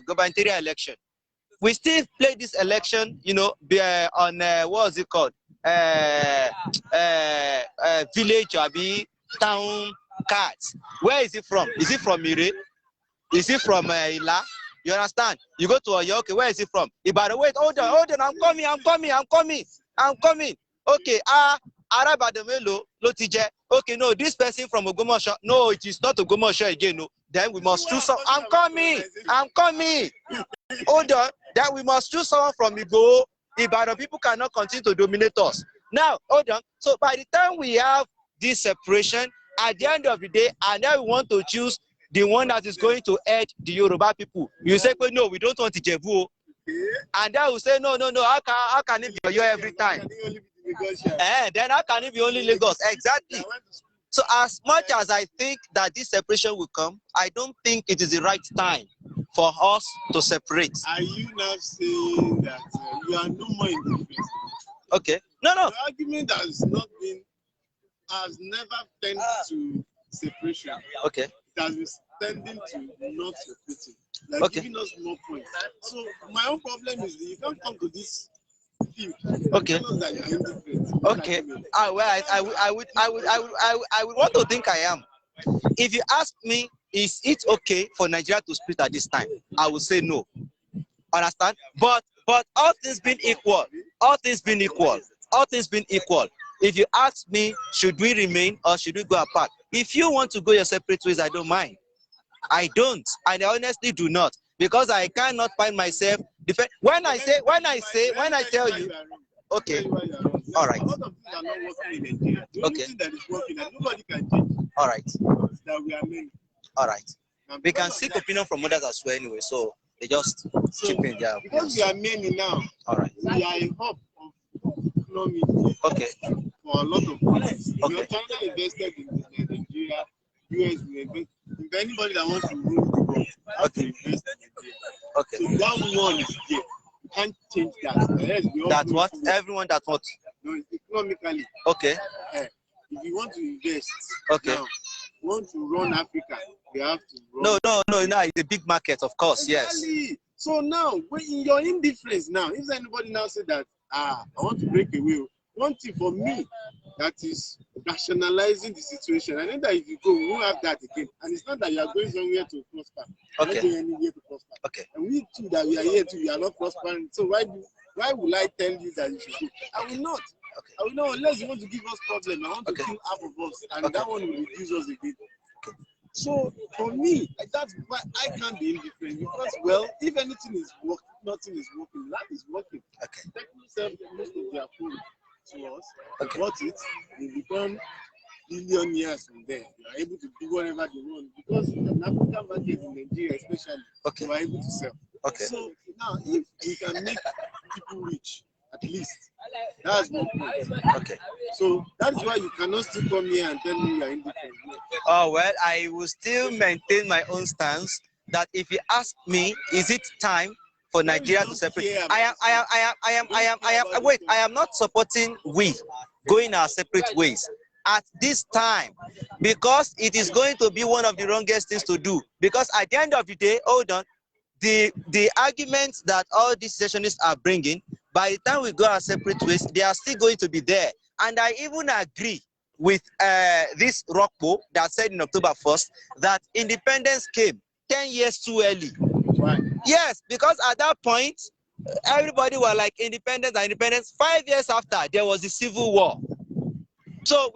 gubernatorial election, we still play this election, you know, on what's it called? Village or town cards. Where is it from? Is it from Ire? Is it from Ila? You understand? You go to Oyo, okay, where is it from? Ibadan, wait, hold on, I'm coming. Okay, Arabademelo, Lotije. Okay, no, this person from Ogomosho. No, it is not Ogomosho again. No, then we must choose some. I'm coming. Hold on. Then we must choose someone from Igbo. Ibadan people cannot continue to dominate us. Now, hold on. So by the time we have this separation, at the end of the day, and then we want to choose the one that is going to aid the Yoruba people. You say, well, no, we don't want Ijebu. And then we say, no, how can it be Oyo every time? Then how can it be only Lagos? Exactly. So as much as I think that this separation will come, I don't think it is the right time for us to separate. Are you now saying that you are no more indifferent? Okay. No. The argument has never tended to separation. Okay. It has been tending to not separating. Like Okay. giving us more points. So my own problem is that you can't come to this field. Okay. Tell us that you are indifferent. Okay. I would want to think I am. If you ask me, is it okay for Nigeria to split at this time? I would say no. Understand? But all things being equal, if you ask me, should we remain or should we go apart? If you want to go your separate ways, I don't mind. I don't, and I honestly do not, because I cannot find myself when I tell you, okay, all right, A lot of things are not working in Nigeria. The only okay, thing that is working and nobody can change. all right, That we are many. all right. And We can because of seek that, opinion from others as well anyway, so they just chip in there. because we are many now, All right, we are a hub of economy okay, for a lot of countries. Okay. China invested in Nigeria, US will invest. If anybody that wants to rule the world has to invest in Nigeria. okay. So that one is there. You can't change that. Yes, we all That know what? it. Everyone that what? No, economically. Okay, If you want to invest, okay. now, want to run Africa, you have to run. No, it's a big market, of course, yes. Exactly. So now, when in your indifference now, if anybody now say that, I want to break away, one thing for me, that is rationalizing the situation. I know that if you go, we won't have that again. And it's not that you are going somewhere to prosper. You're not going anywhere to prosper. Okay. And we too, that we are here too, we are not prospering. So why will I tell you that you should go? I will not. Okay. I will not, unless you want to give us problem. I want to Okay. kill half of us, and Okay. that one will reduce us again. So for me, that's why I can't be indifferent, because, well, if anything is working, nothing is working. That is working. Okay. Take yourself most of their food. to us, Okay. bought it, they become billionaires from there. They are able to do whatever they want because an African market in Nigeria, especially, Okay. they are able to sell. Okay. So now, if we can make people rich, at least, that's one point. Okay. So that is why you cannot still come here and tell me you are indifferent. Oh, well, I will still maintain my own stance that if you ask me, is it time for Nigeria to separate? I am not supporting we going our separate ways at this time because it is going to be one of the wrongest things to do. Because at the end of the day, hold on, the arguments that all these sessionists are bringing, by the time we go our separate ways, they are still going to be there. And I even agree with this Rockpo that said in October 1st that independence came 10 years too early. Why? Yes, because at that point, everybody was like independence and independence. 5 years after, there was the civil war. So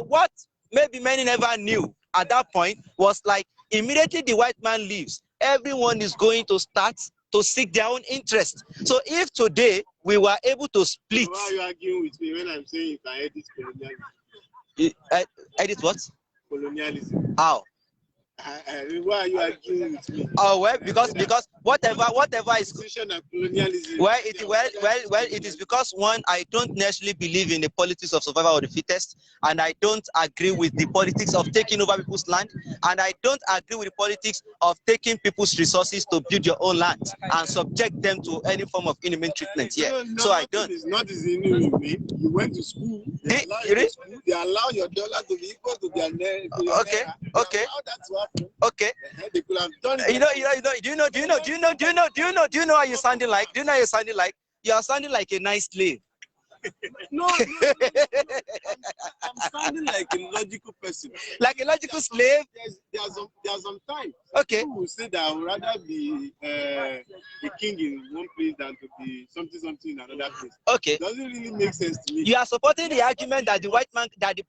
what maybe many never knew at that point was like immediately the white man leaves, everyone is going to start to seek their own interest. So if today we were able to split. So why are you arguing with me when I'm saying you can edit colonialism? Edit what? Colonialism. How? Why are you arguing with me? Oh well, because whatever is colonialism. well, it is because one, I don't necessarily believe in the politics of survival of the fittest, and I don't agree with the politics of taking over people's land, and I don't agree with the politics of taking people's resources to build your own land and subject them to any form of inhumane treatment. Yeah, No, so I don't. It's not as inhumane way. You went to school. They allow your dollar to be equal to their naira. Okay. Okay. Okay. They could have done it. Do you know how you're sounding like? Do you know how you're sounding like? You are sounding like a nice slave. No. I'm sounding like a logical person. Like a logical slave? There's some time. Okay. People will say that I would rather be a king in one place than to be something in another place. Okay. It doesn't really make sense to me. You are supporting the argument that the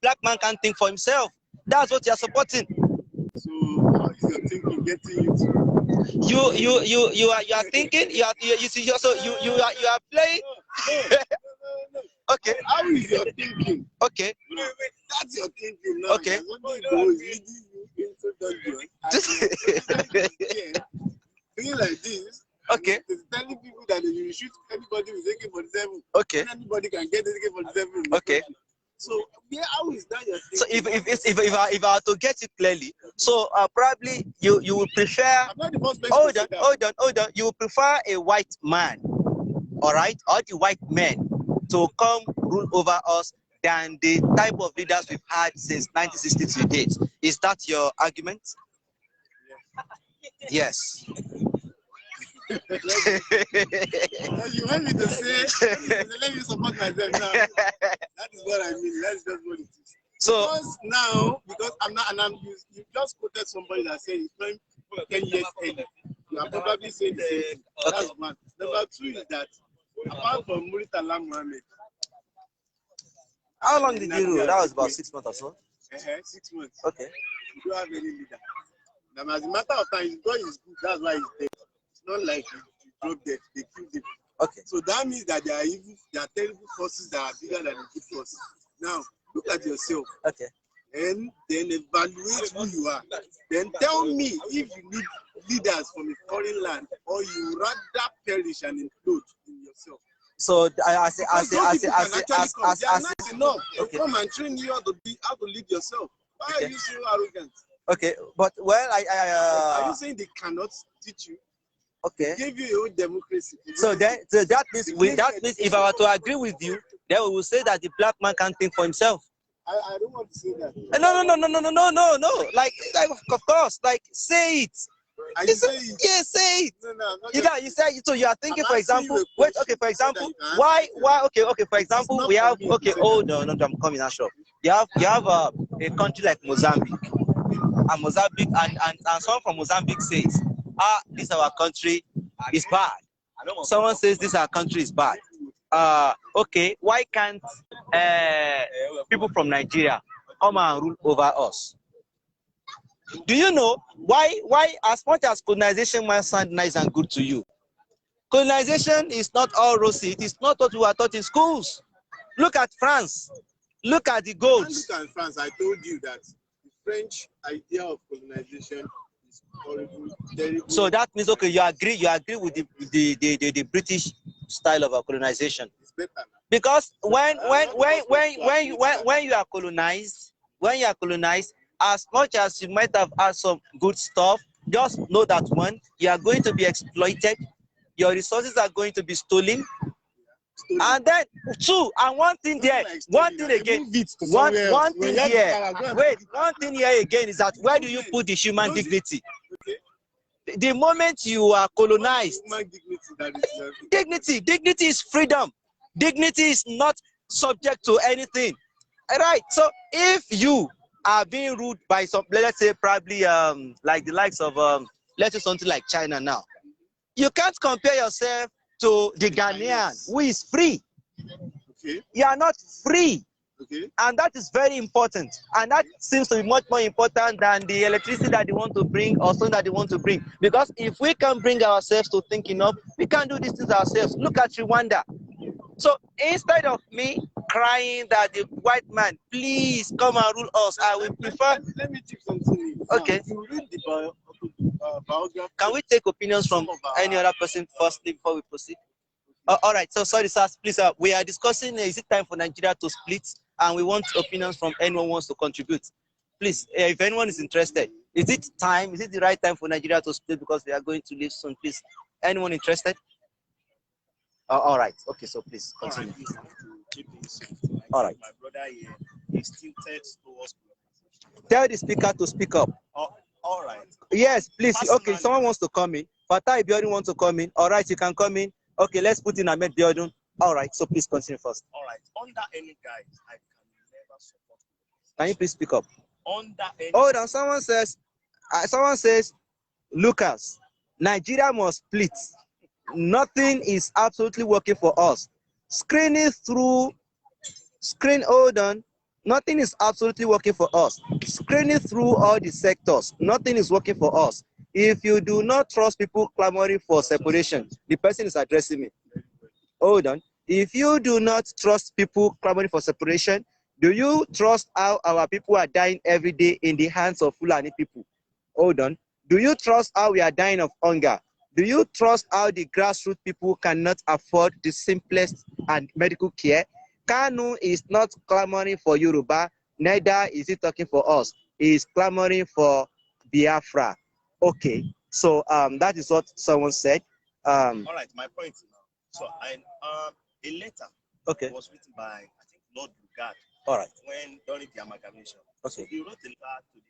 black man can't think for himself. That's what you are supporting. So how is your thinking getting you to? You are thinking. You are playing. No. Okay. How is your thinking? Okay. Wait, that's your thinking now. Okay. Doing like this. Okay. It's telling people that you shoot anybody with AK-47. Okay. Anybody can get AK-47. Okay. So yeah, how is that your thinking? So if I were to get it clearly, so probably you would prefer. I'm not the first person Hold on. You would prefer a white man, all right, or the white men to come rule over us than the type of leaders we've had since 1960 to date. Is that your argument? Yes. You want me to say, let me support myself now. That is what I mean. That's just what it is. So because I'm not, and you just quoted somebody that said he's playing 10 years early. You are probably saying the same thing. That's one. Number two is that apart from Murtala Muhammad. How long did you rule? That was about 6 months or so. 6 months. Okay. You don't have any leader. Now, as a matter of time, God is good. That's why he's dead. It's not like you drop dead. They killed him. Okay. So that means that there are terrible forces that are bigger than the good forces. Now, look at yourself. Okay. And then evaluate who you are. Then tell me if you need leaders from a foreign land or you rather perish and implode in yourself. So I say, enough. Okay. Come and train you how to lead yourself. Why are you so arrogant? Okay, but well, are you saying they cannot teach you? Okay. They gave you your own democracy. So that means if I were to agree with you, then we will say that the black man can't think for himself. I don't want to say that. No. Like of course, like say it. Say it. No. You say it. So you are thinking, for example, for example, why? Okay, for example, we have, no, I'm coming out short. You have a country like Mozambique, and someone from Mozambique says, this our country is bad. Someone says this our country is bad. Okay, why can't people from Nigeria come and rule over us? Do you know why as much as colonization might sound nice and good to you, colonization is not all rosy. It is not what we are taught in schools. Look at France. Look at the goals. Look at France. I told you that the French idea of colonization is horrible, terrible. So that means, okay, you agree with the British style of colonization. It's better now. Because when you are colonized, as much as you might have had some good stuff, just know that one, you are going to be exploited, your resources are going to be stolen. And then two, and one thing here again, one thing here again is that where do you put the human dignity? The moment you are colonized, dignity is freedom. Dignity is not subject to anything. All right. So if you are being ruled by some, let's say probably like the likes of let's say something like China now, you can't compare yourself to the Ghanaian who is free. Okay. You are not free. Okay. And that is very important. And that seems to be much more important than the electricity that they want to bring or something that they want to bring. Because if we can bring ourselves to thinking of, we can do these things ourselves. Look at Rwanda. So instead of me crying that the white man, please come and rule us, I will prefer. Let me take something. Okay. You read the biography. Can we take opinions from any other person firstly before we proceed? All right. So sorry, sir. Please, we are discussing. Is it time for Nigeria to split? And we want opinions from anyone who wants to contribute. Please, if anyone is interested, is it time? Is it the right time for Nigeria to split because they are going to leave soon? Please, anyone interested? All right. Okay. So please continue. All right. My brother here is tilted towards. Tell the speaker to speak up. All right. Yes, please. Personally, okay, someone wants to come in. Fatai Biodun wants to come in. All right, you can come in. Okay, let's put in Ahmed Biodun. All right, so please continue first. All right. Under any guise, I can never support. Can you please speak up? Under any. Hold on. Someone says, Lucas, Nigeria must split. Nothing is absolutely working for us. Hold on. Nothing is absolutely working for us. Screening through all the sectors, nothing is working for us. If you do not trust people clamoring for separation, the person is addressing me. Hold on. If you do not trust people clamoring for separation, do you trust how our people are dying every day in the hands of Fulani people? Hold on. Do you trust how we are dying of hunger? Do you trust how the grassroots people cannot afford the simplest and medical care? Kanu is not clamoring for Yoruba, neither is he talking for us. He is clamoring for Biafra. Okay, so that is what someone said. All right, my point now. So a letter was written by, I think, Lord Lugard. All right. When during the amalgamation. Okay. So he wrote a letter to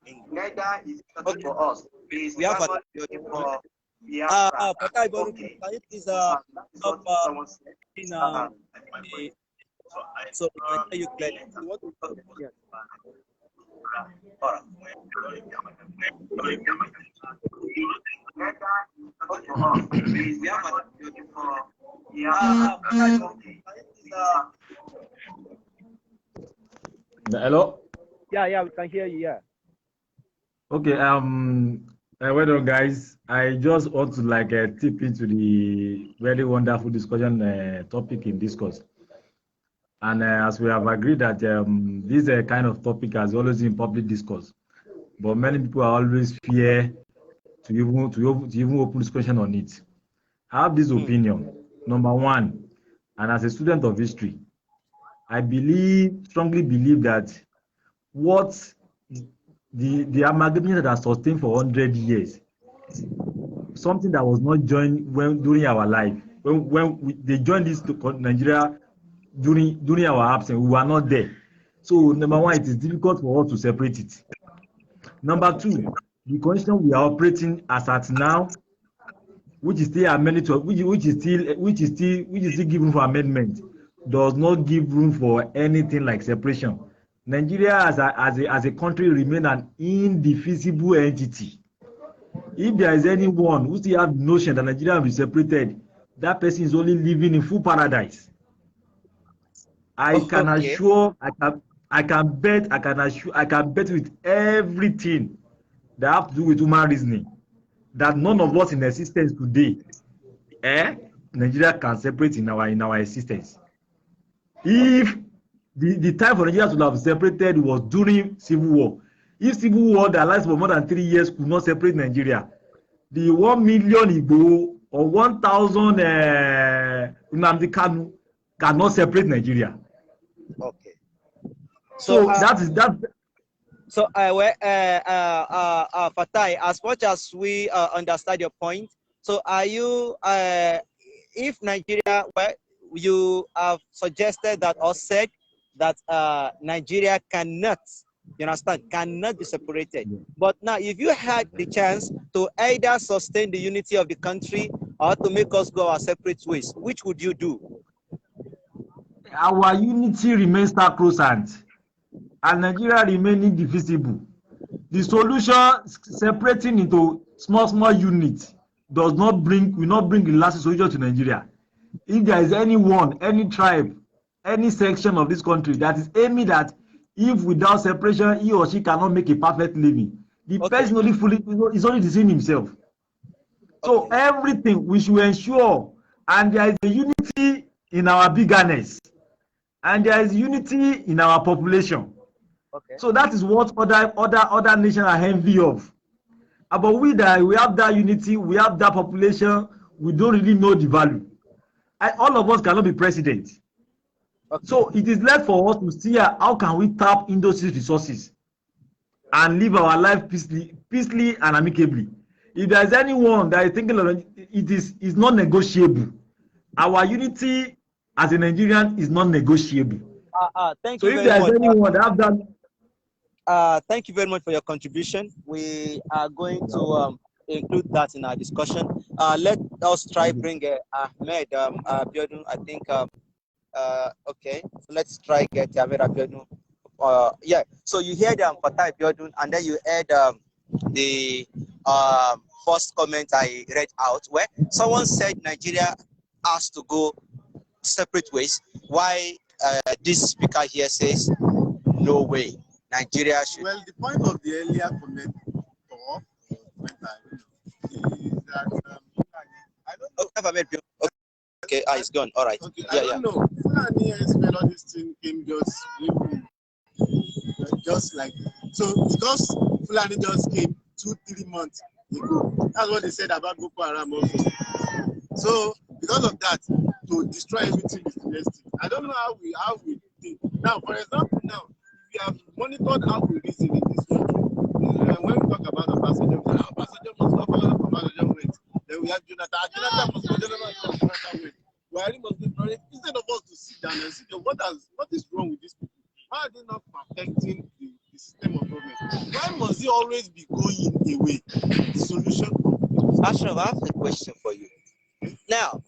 the English. Neither is he talking for us. We have for Biafra. Okay. Can you please stop in so we can hear you clearly. You want to talk? Yeah. All right. Hello? Yeah, we can hear you, yeah. Okay, well done, guys. I just want to tip into the very wonderful discussion topic in discourse. And as we have agreed that this kind of topic has always been public discourse, but many people are always fear to even open discussion on it. I have this opinion. Number one, and as a student of history, I strongly believe that what the amalgamation that has sustained for 100 years, something that was not joined during our life, they joined this to Nigeria. During our absence, we were not there. So number one, it is difficult for us to separate it. Number two, the condition we are operating as at now, which is still given for amendment, does not give room for anything like separation. Nigeria as a country remain an indivisible entity. If there is anyone who still have the notion that Nigeria will be separated, that person is only living in full paradise. I can assure, I can bet with everything that have to do with human reasoning that none of us in existence today, Nigeria can separate in our existence. If the time for Nigeria to have separated was during civil war. If civil war that lasts for more than 3 years could not separate Nigeria, the 1 million Igbo or 1,000 Nnamdi Kanu cannot separate Nigeria. Okay. So that is that. So, Fatai, as much as we understand your point, so are you, if Nigeria, well, you have suggested that or said that Nigeria cannot, you understand, cannot be separated. But now, if you had the chance to either sustain the unity of the country or to make us go our separate ways, which would you do? Our unity remains sacrosanct, and Nigeria remains indivisible. The solution separating into small units will not bring the lasting solution to Nigeria. If there is anyone, any tribe, any section of this country that is aiming that if without separation he or she cannot make a perfect living, the person is only deceiving himself. So everything we should ensure, and there is a unity in our biggerness, and there is unity in our population. So that is what other nations are envy of. But we have that unity, we have that population, we don't really know the value. All of us cannot be president. So it is left for us to see how can we tap into those resources and live our life peacefully and amicably. If there is anyone that is thinking of it, is not negotiable. Our unity as a Nigerian is not negotiable. Thank you very much. If there is anyone that have that. Thank you very much for your contribution. We are going to include that in our discussion. Let us try bring Ahmed Abiodun. I think okay. So let's try get Ahmed Abiodun. Yeah. So you heard Fatai Abiodun, and then you heard the first comment I read out, where someone said Nigeria has to go separate ways. Why this speaker here says no way. Nigeria should. Well, the point of the earlier comment is that I don't know. Okay, it's gone. All right. Okay, yeah, I don't know. Fulani expect all this thing came just like so because Fulani just came 2-3 months ago. That's what they said about Boko Haram also. So because of that, to destroy everything is the next thing. I don't know how we think. Now, for example, now we have monitored how we reason in this country. When we talk about Obasanjo, Obasanjo must not follow Obasanjo wait. Then we have Jonathan must follow Jonathan wait. Buhari must be running. Instead of us to sit down and see what is wrong with these people? Why are they not perfecting the system of government? Why must it always be going away? The solution. Ashraf, I have a question for you. Now,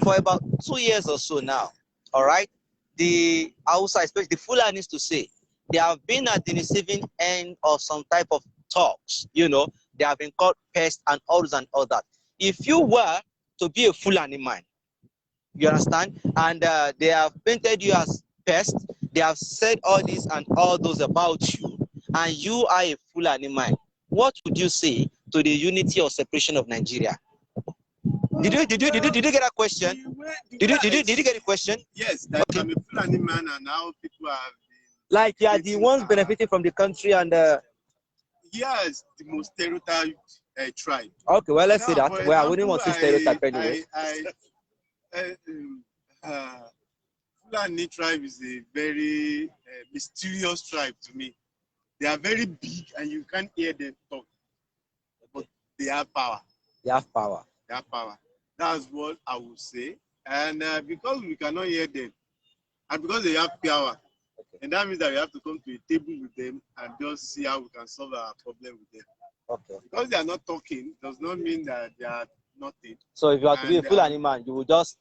for about 2 years or so now, all right, the Hausa, especially the Fulanis to say, they have been at the receiving end of some type of talks. You know, they have been called pests and all that. If you were to be a Fulani man, you understand, and they have painted you as pest, they have said all this and all those about you, and you are a Fulani man, what would you say to the unity or separation of Nigeria? Did you get that question? Did you get a question? Yes, that okay. I'm a Fulani man, and now people are like you are the ones benefiting from the country, and yes, the most stereotyped tribe. Okay, well, let's say that. Well, I wouldn't want to stereotype anyway. Fulani tribe is a very mysterious tribe to me. They are very big, and you can't hear them talk, but they have power. They have power. They have power. That's what I would say. And because we cannot hear them, and because they have power, okay. And that means that we have to come to a table with them and just see how we can solve our problem with them. Okay. Because they are not talking does not mean that they are nothing. So if you are to be a Fulani man, you will just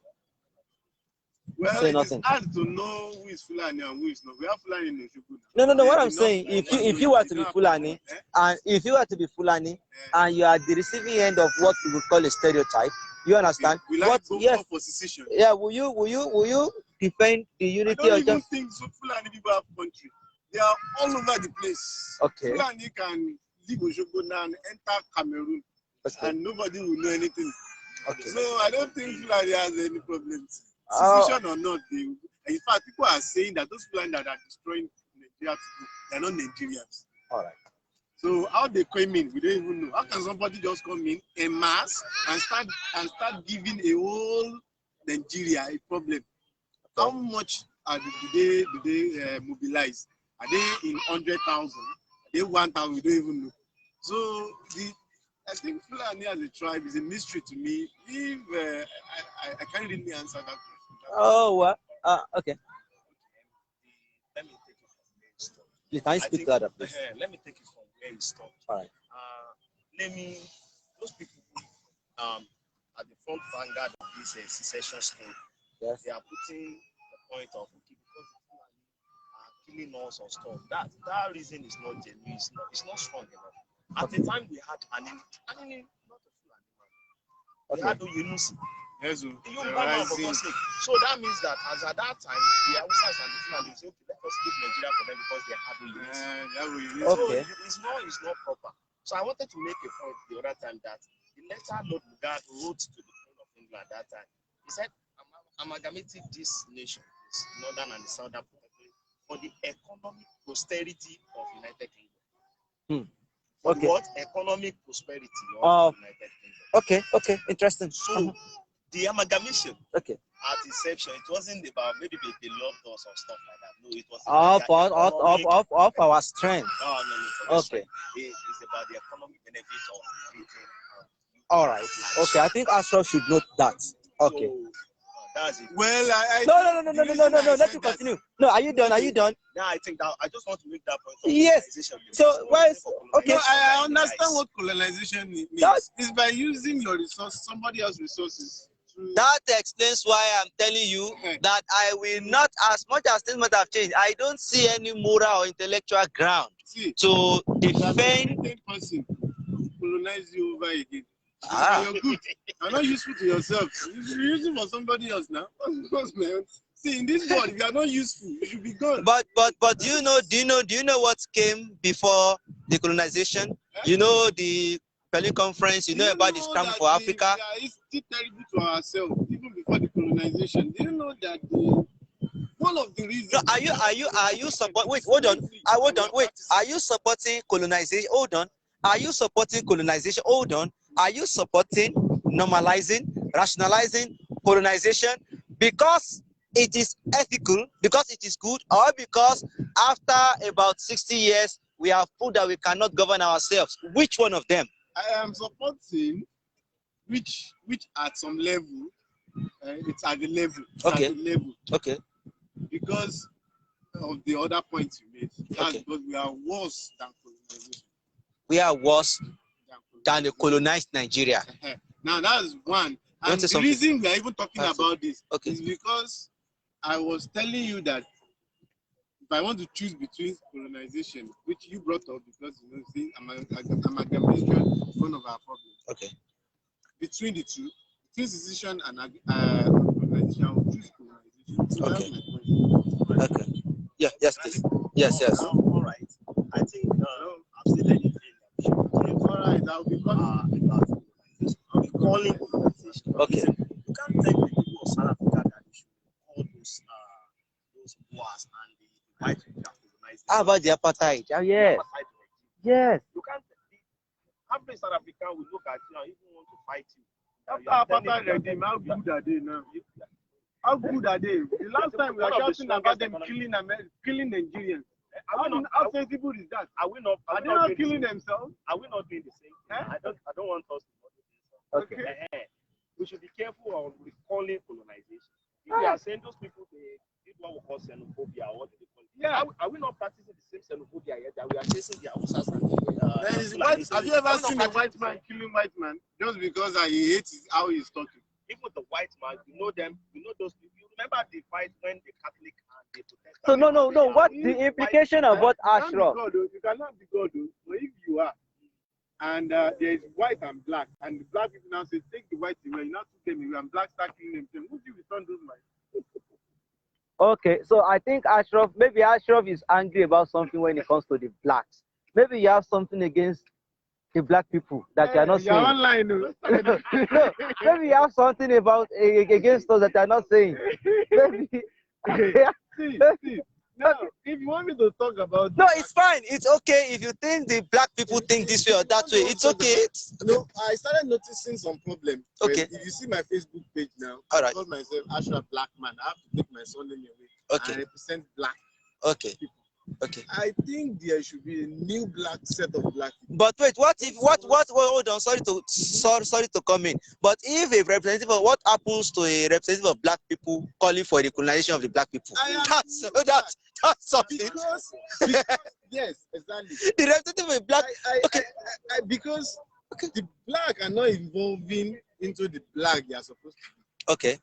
say nothing. It's hard to know who is Fulani and who is not. We have Fulani in Oshogbo. No. What I'm saying, if you were to be Fulani, and if you were to be Fulani, and you are at the receiving end of what we would call a stereotype, you understand? We like to go for secession. Yeah. Will you defend the unity? I don't even think so. Fulani people have country. They are all over the place. Okay. Fulani can leave Oshogbo now and enter Cameroon, okay. And nobody will know anything. Okay. So I don't think Fulani has any problems. Secession or not, In fact, people are saying that those people that are destroying Nigeria, they're not Nigerians. All right. So how they came in, we don't even know. How can somebody just come in en masse and start giving a whole Nigeria a problem? How much do they mobilize? Are they in 100,000? Are they 1,000? We don't even know. So I think Fulani as a tribe is a mystery to me. If I can't really answer that question. Oh, okay. Let me take it from where it stopped. Please, can you speak to that, please? Let me take it from where it stopped. All right. Those people at the front vanguard of this secession story, Yes. they are putting the point of okay, because the Fulani are killing us or stuff. That reason is not genuine. It's not strong enough. At the time we had Anini, not a Fulani man. We had Oyunusi. Yes, The Yoruba man, for God's sake. So that means that as at that time, the Hausas and the Fulani say, okay, let us leave Nigeria for them because they have Oyunusi. Okay. So it's not proper. So I wanted to make a point the other time that the letter Lord Lugard wrote to the Queen of England at that time. He said, amalgamating this nation, this northern and the southern protectorate, for the economic prosperity of United Kingdom. For what? Economic prosperity of United Kingdom. Okay, interesting. So the amalgamation Okay. at inception, it wasn't about maybe they loved us or stuff like that. No, it was Of our strength. No. Okay. It's about the economic benefit of Britain. All right. Okay, I think Ashraf should note that. Okay. So, that's it. Well, No. Let me continue. No, are you done? Yeah, I think that I just want to make that point. Yes. So, why is okay? No, I understand what colonization means. It's by using your resources, somebody else's resources. That explains why I'm telling you that I will not, as much as things might have changed, I don't see any moral or intellectual ground to defend. The person colonize you over again. You're good. You're not useful to yourself. You're useful for somebody else now. See, in this world, if you are not useful, you should be gone. But do you know what came before the colonization? You know the Berlin Conference. You know about the Scramble for Africa. It's still terrible to ourselves, even before the colonization. Do you know that one of the reasons? No, are you supporting? Wait, hold on. Wait, are you supporting colonization? Hold on. Are you supporting colonization? Hold on. Are you supporting normalizing, rationalizing colonization because it is ethical, because it is good, or because after about 60 years we have proved that we cannot govern ourselves? Which one of them? I am supporting which at some level, it's at the level. Okay. At the level. Okay. Because of the other points you made. That's because we are worse than colonization. We are worse than the colonized Nigeria. Now that's one. And the reason we are even talking about this is because I was telling you that if I want to choose between colonization, which you brought up because you know, see, amalgamation is one of our problems. Okay. Between the two, between secession and colonization, I will choose colonization. So okay. That's my point. Okay. Yeah. Yes, please. Yes. All right. I think I've said anything. All right. I'll be calling colonization. Okay. You can't tell the people of South Africa that they should call those Boers and the white people that colonized. How about the apartheid? Oh, yes. Yes. You can't. Every South African will look at you and even want to fight you. After apartheid regime, how good are they now? How good are they? The last time we were shouting about them killing Nigerians. How sensible is that? Are they not killing themselves? Are we not doing the same thing? I don't want us to do the same. Okay. We should be careful of recalling colonization. If we are saying those people they did what we call xenophobia, or what do they call it? Yeah. Are we not practicing the same xenophobia yet that we are chasing the Hausas and the have you ever seen a white man killing white man just because he hates how he's talking? Even the white man, you know them, you know those people. You remember the fight when the Catholic and the Protestant. So no. What the implication of what Ashraf? You cannot be God, but if you are, and there is white and black, and the black people now say take the white away, you now took them away, and black start killing them. Who do you return those whites? Okay, so I think maybe Ashraf is angry about something when it comes to the blacks. Maybe you have something against the black people that you are not saying. You're online. No, maybe you have something about against us that you are not saying. Maybe See. Now, if you want me to talk about No, it's fine. It's okay if you think the black people think this way or that way. It's okay. No, I started noticing some problem. Okay. If you see my Facebook page now, All right. I call myself Ashraf Black Man. I have to take my surname away. Okay. I represent black Okay. people. Okay. I think there should be a new black set of black people. But wait, hold on, sorry to come in. But if a representative of what happens to a representative of black people calling for the colonization of the black people? That's something. Because yes, exactly. The representative of black because the black are not evolving into the black they are supposed to be. Okay.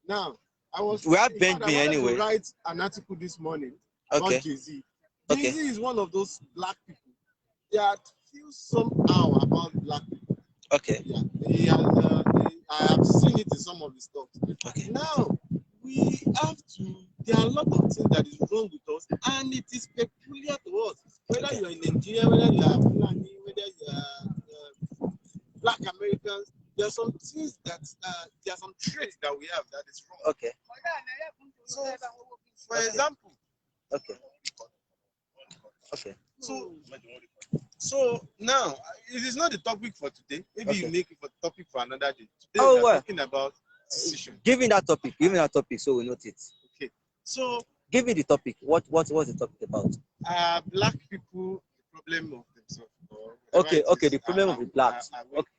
Now, we have bent me anyway. To write an article this morning about Jay-Z. Okay. Jay-Z is one of those black people that feel somehow about black people. Okay. Yeah, I have seen it in some of his talks. Okay. Now, we have to, there are a lot of things that is wrong with us, and it is peculiar to us. Whether you are in Nigeria, whether you are Fulani, whether you are black Americans, there are some things that, there are some traits that we have that is wrong. Okay. So, for example, okay. Okay. So now it is not the topic for today. Maybe you make it for topic for another day. Today we are talking about secession. Give me that topic so we note it. Okay. So give me the topic. What's the topic about? Black people, the problem of themselves. Okay, the problem of the blacks.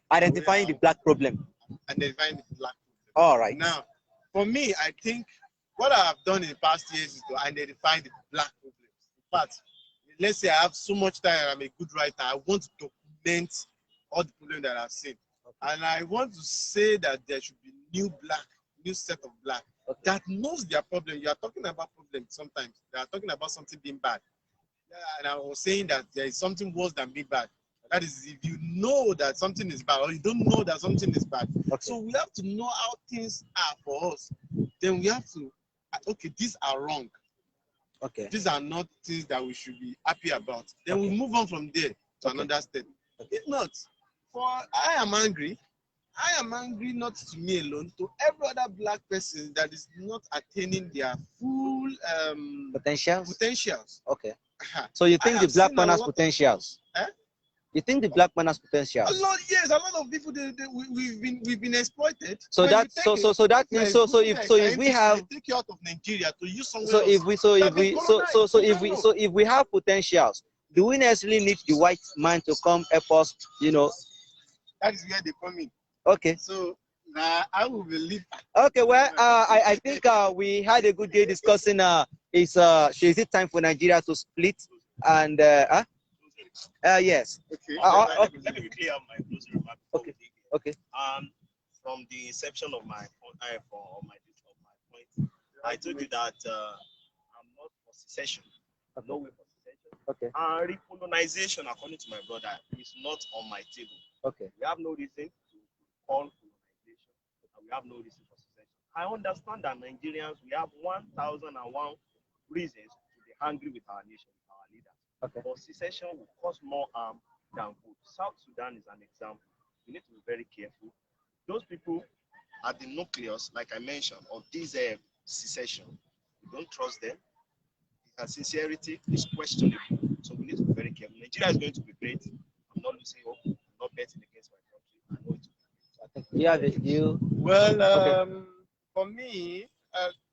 Identifying the black problem. Identifying the black problem. All right. Now, for me, I think what I have done in the past years is to identify the black problems. In fact, let's say I have so much time and I'm a good writer, I want to document all the problems that I've seen. Okay. And I want to say that there should be new set of black that knows their problem. You are talking about problems sometimes. They are talking about something being bad. And I was saying that there is something worse than being bad. That is, if you know that something is bad or you don't know that something is bad. Okay. So we have to know how things are for us. Then we have to, okay, these are wrong. Okay. These are not things that we should be happy about. Then we move on from there to another step. If not, I am angry not to me alone, to every other black person that is not attaining their full potentials. Okay. So you think the black man has potentials? You think the black man has potential? Yes, a lot of people we've been exploited. So that means if we have take you out of Nigeria to use somewhere so else. if we have potentials, do we necessarily need the white man to come help us? You know. That is where they come in. Okay. So I will believe. Okay. Well, I think we had a good day discussing. Is it time for Nigeria to split? And yes. Okay. Let me clear my closing remark. Okay. Okay. From the inception of my point, I told you that I'm not for secession. No way for secession. Okay. And recolonization, according to my brother, is not on my table. Okay. We have no reason to call colonization, and we have no reason for secession. I understand that Nigerians, we have 1,001 reasons to be angry with our nation, with our leaders. Okay. But secession will cause more harm than good. South Sudan is an example. We need to be very careful. Those people are the nucleus, like I mentioned, of this secession. We don't trust them. Their sincerity is questionable. So we need to be very careful. Nigeria is going to be great. I'm not losing hope. I'm not betting against my country. I know it will be. You have it. You. Well, for me,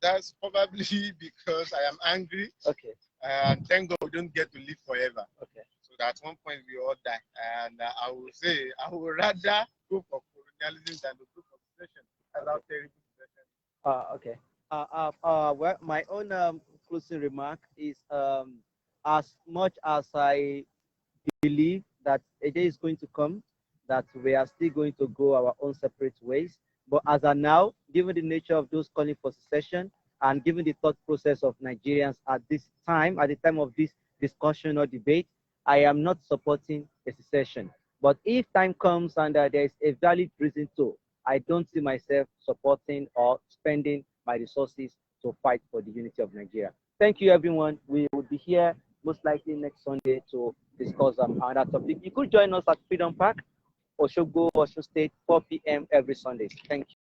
that's probably because I am angry. Okay. And thank God we don't get to live forever. Okay. So that at one point we all die. And I would say I would rather go for colonialism than to go for secession. Allow terrible secession. Okay. Well, my own closing remark is as much as I believe that a day is going to come that we are still going to go our own separate ways. But as of now, given the nature of those calling for secession, and given the thought process of Nigerians at the time of this discussion or debate, I am not supporting a secession. But if time comes and there is a valid reason to, I don't see myself supporting or spending my resources to fight for the unity of Nigeria. Thank you, everyone. We will be here most likely next Sunday to discuss another topic. You could join us at Freedom Park, Osogbo, Osun State, 4 p.m. every Sunday. Thank you.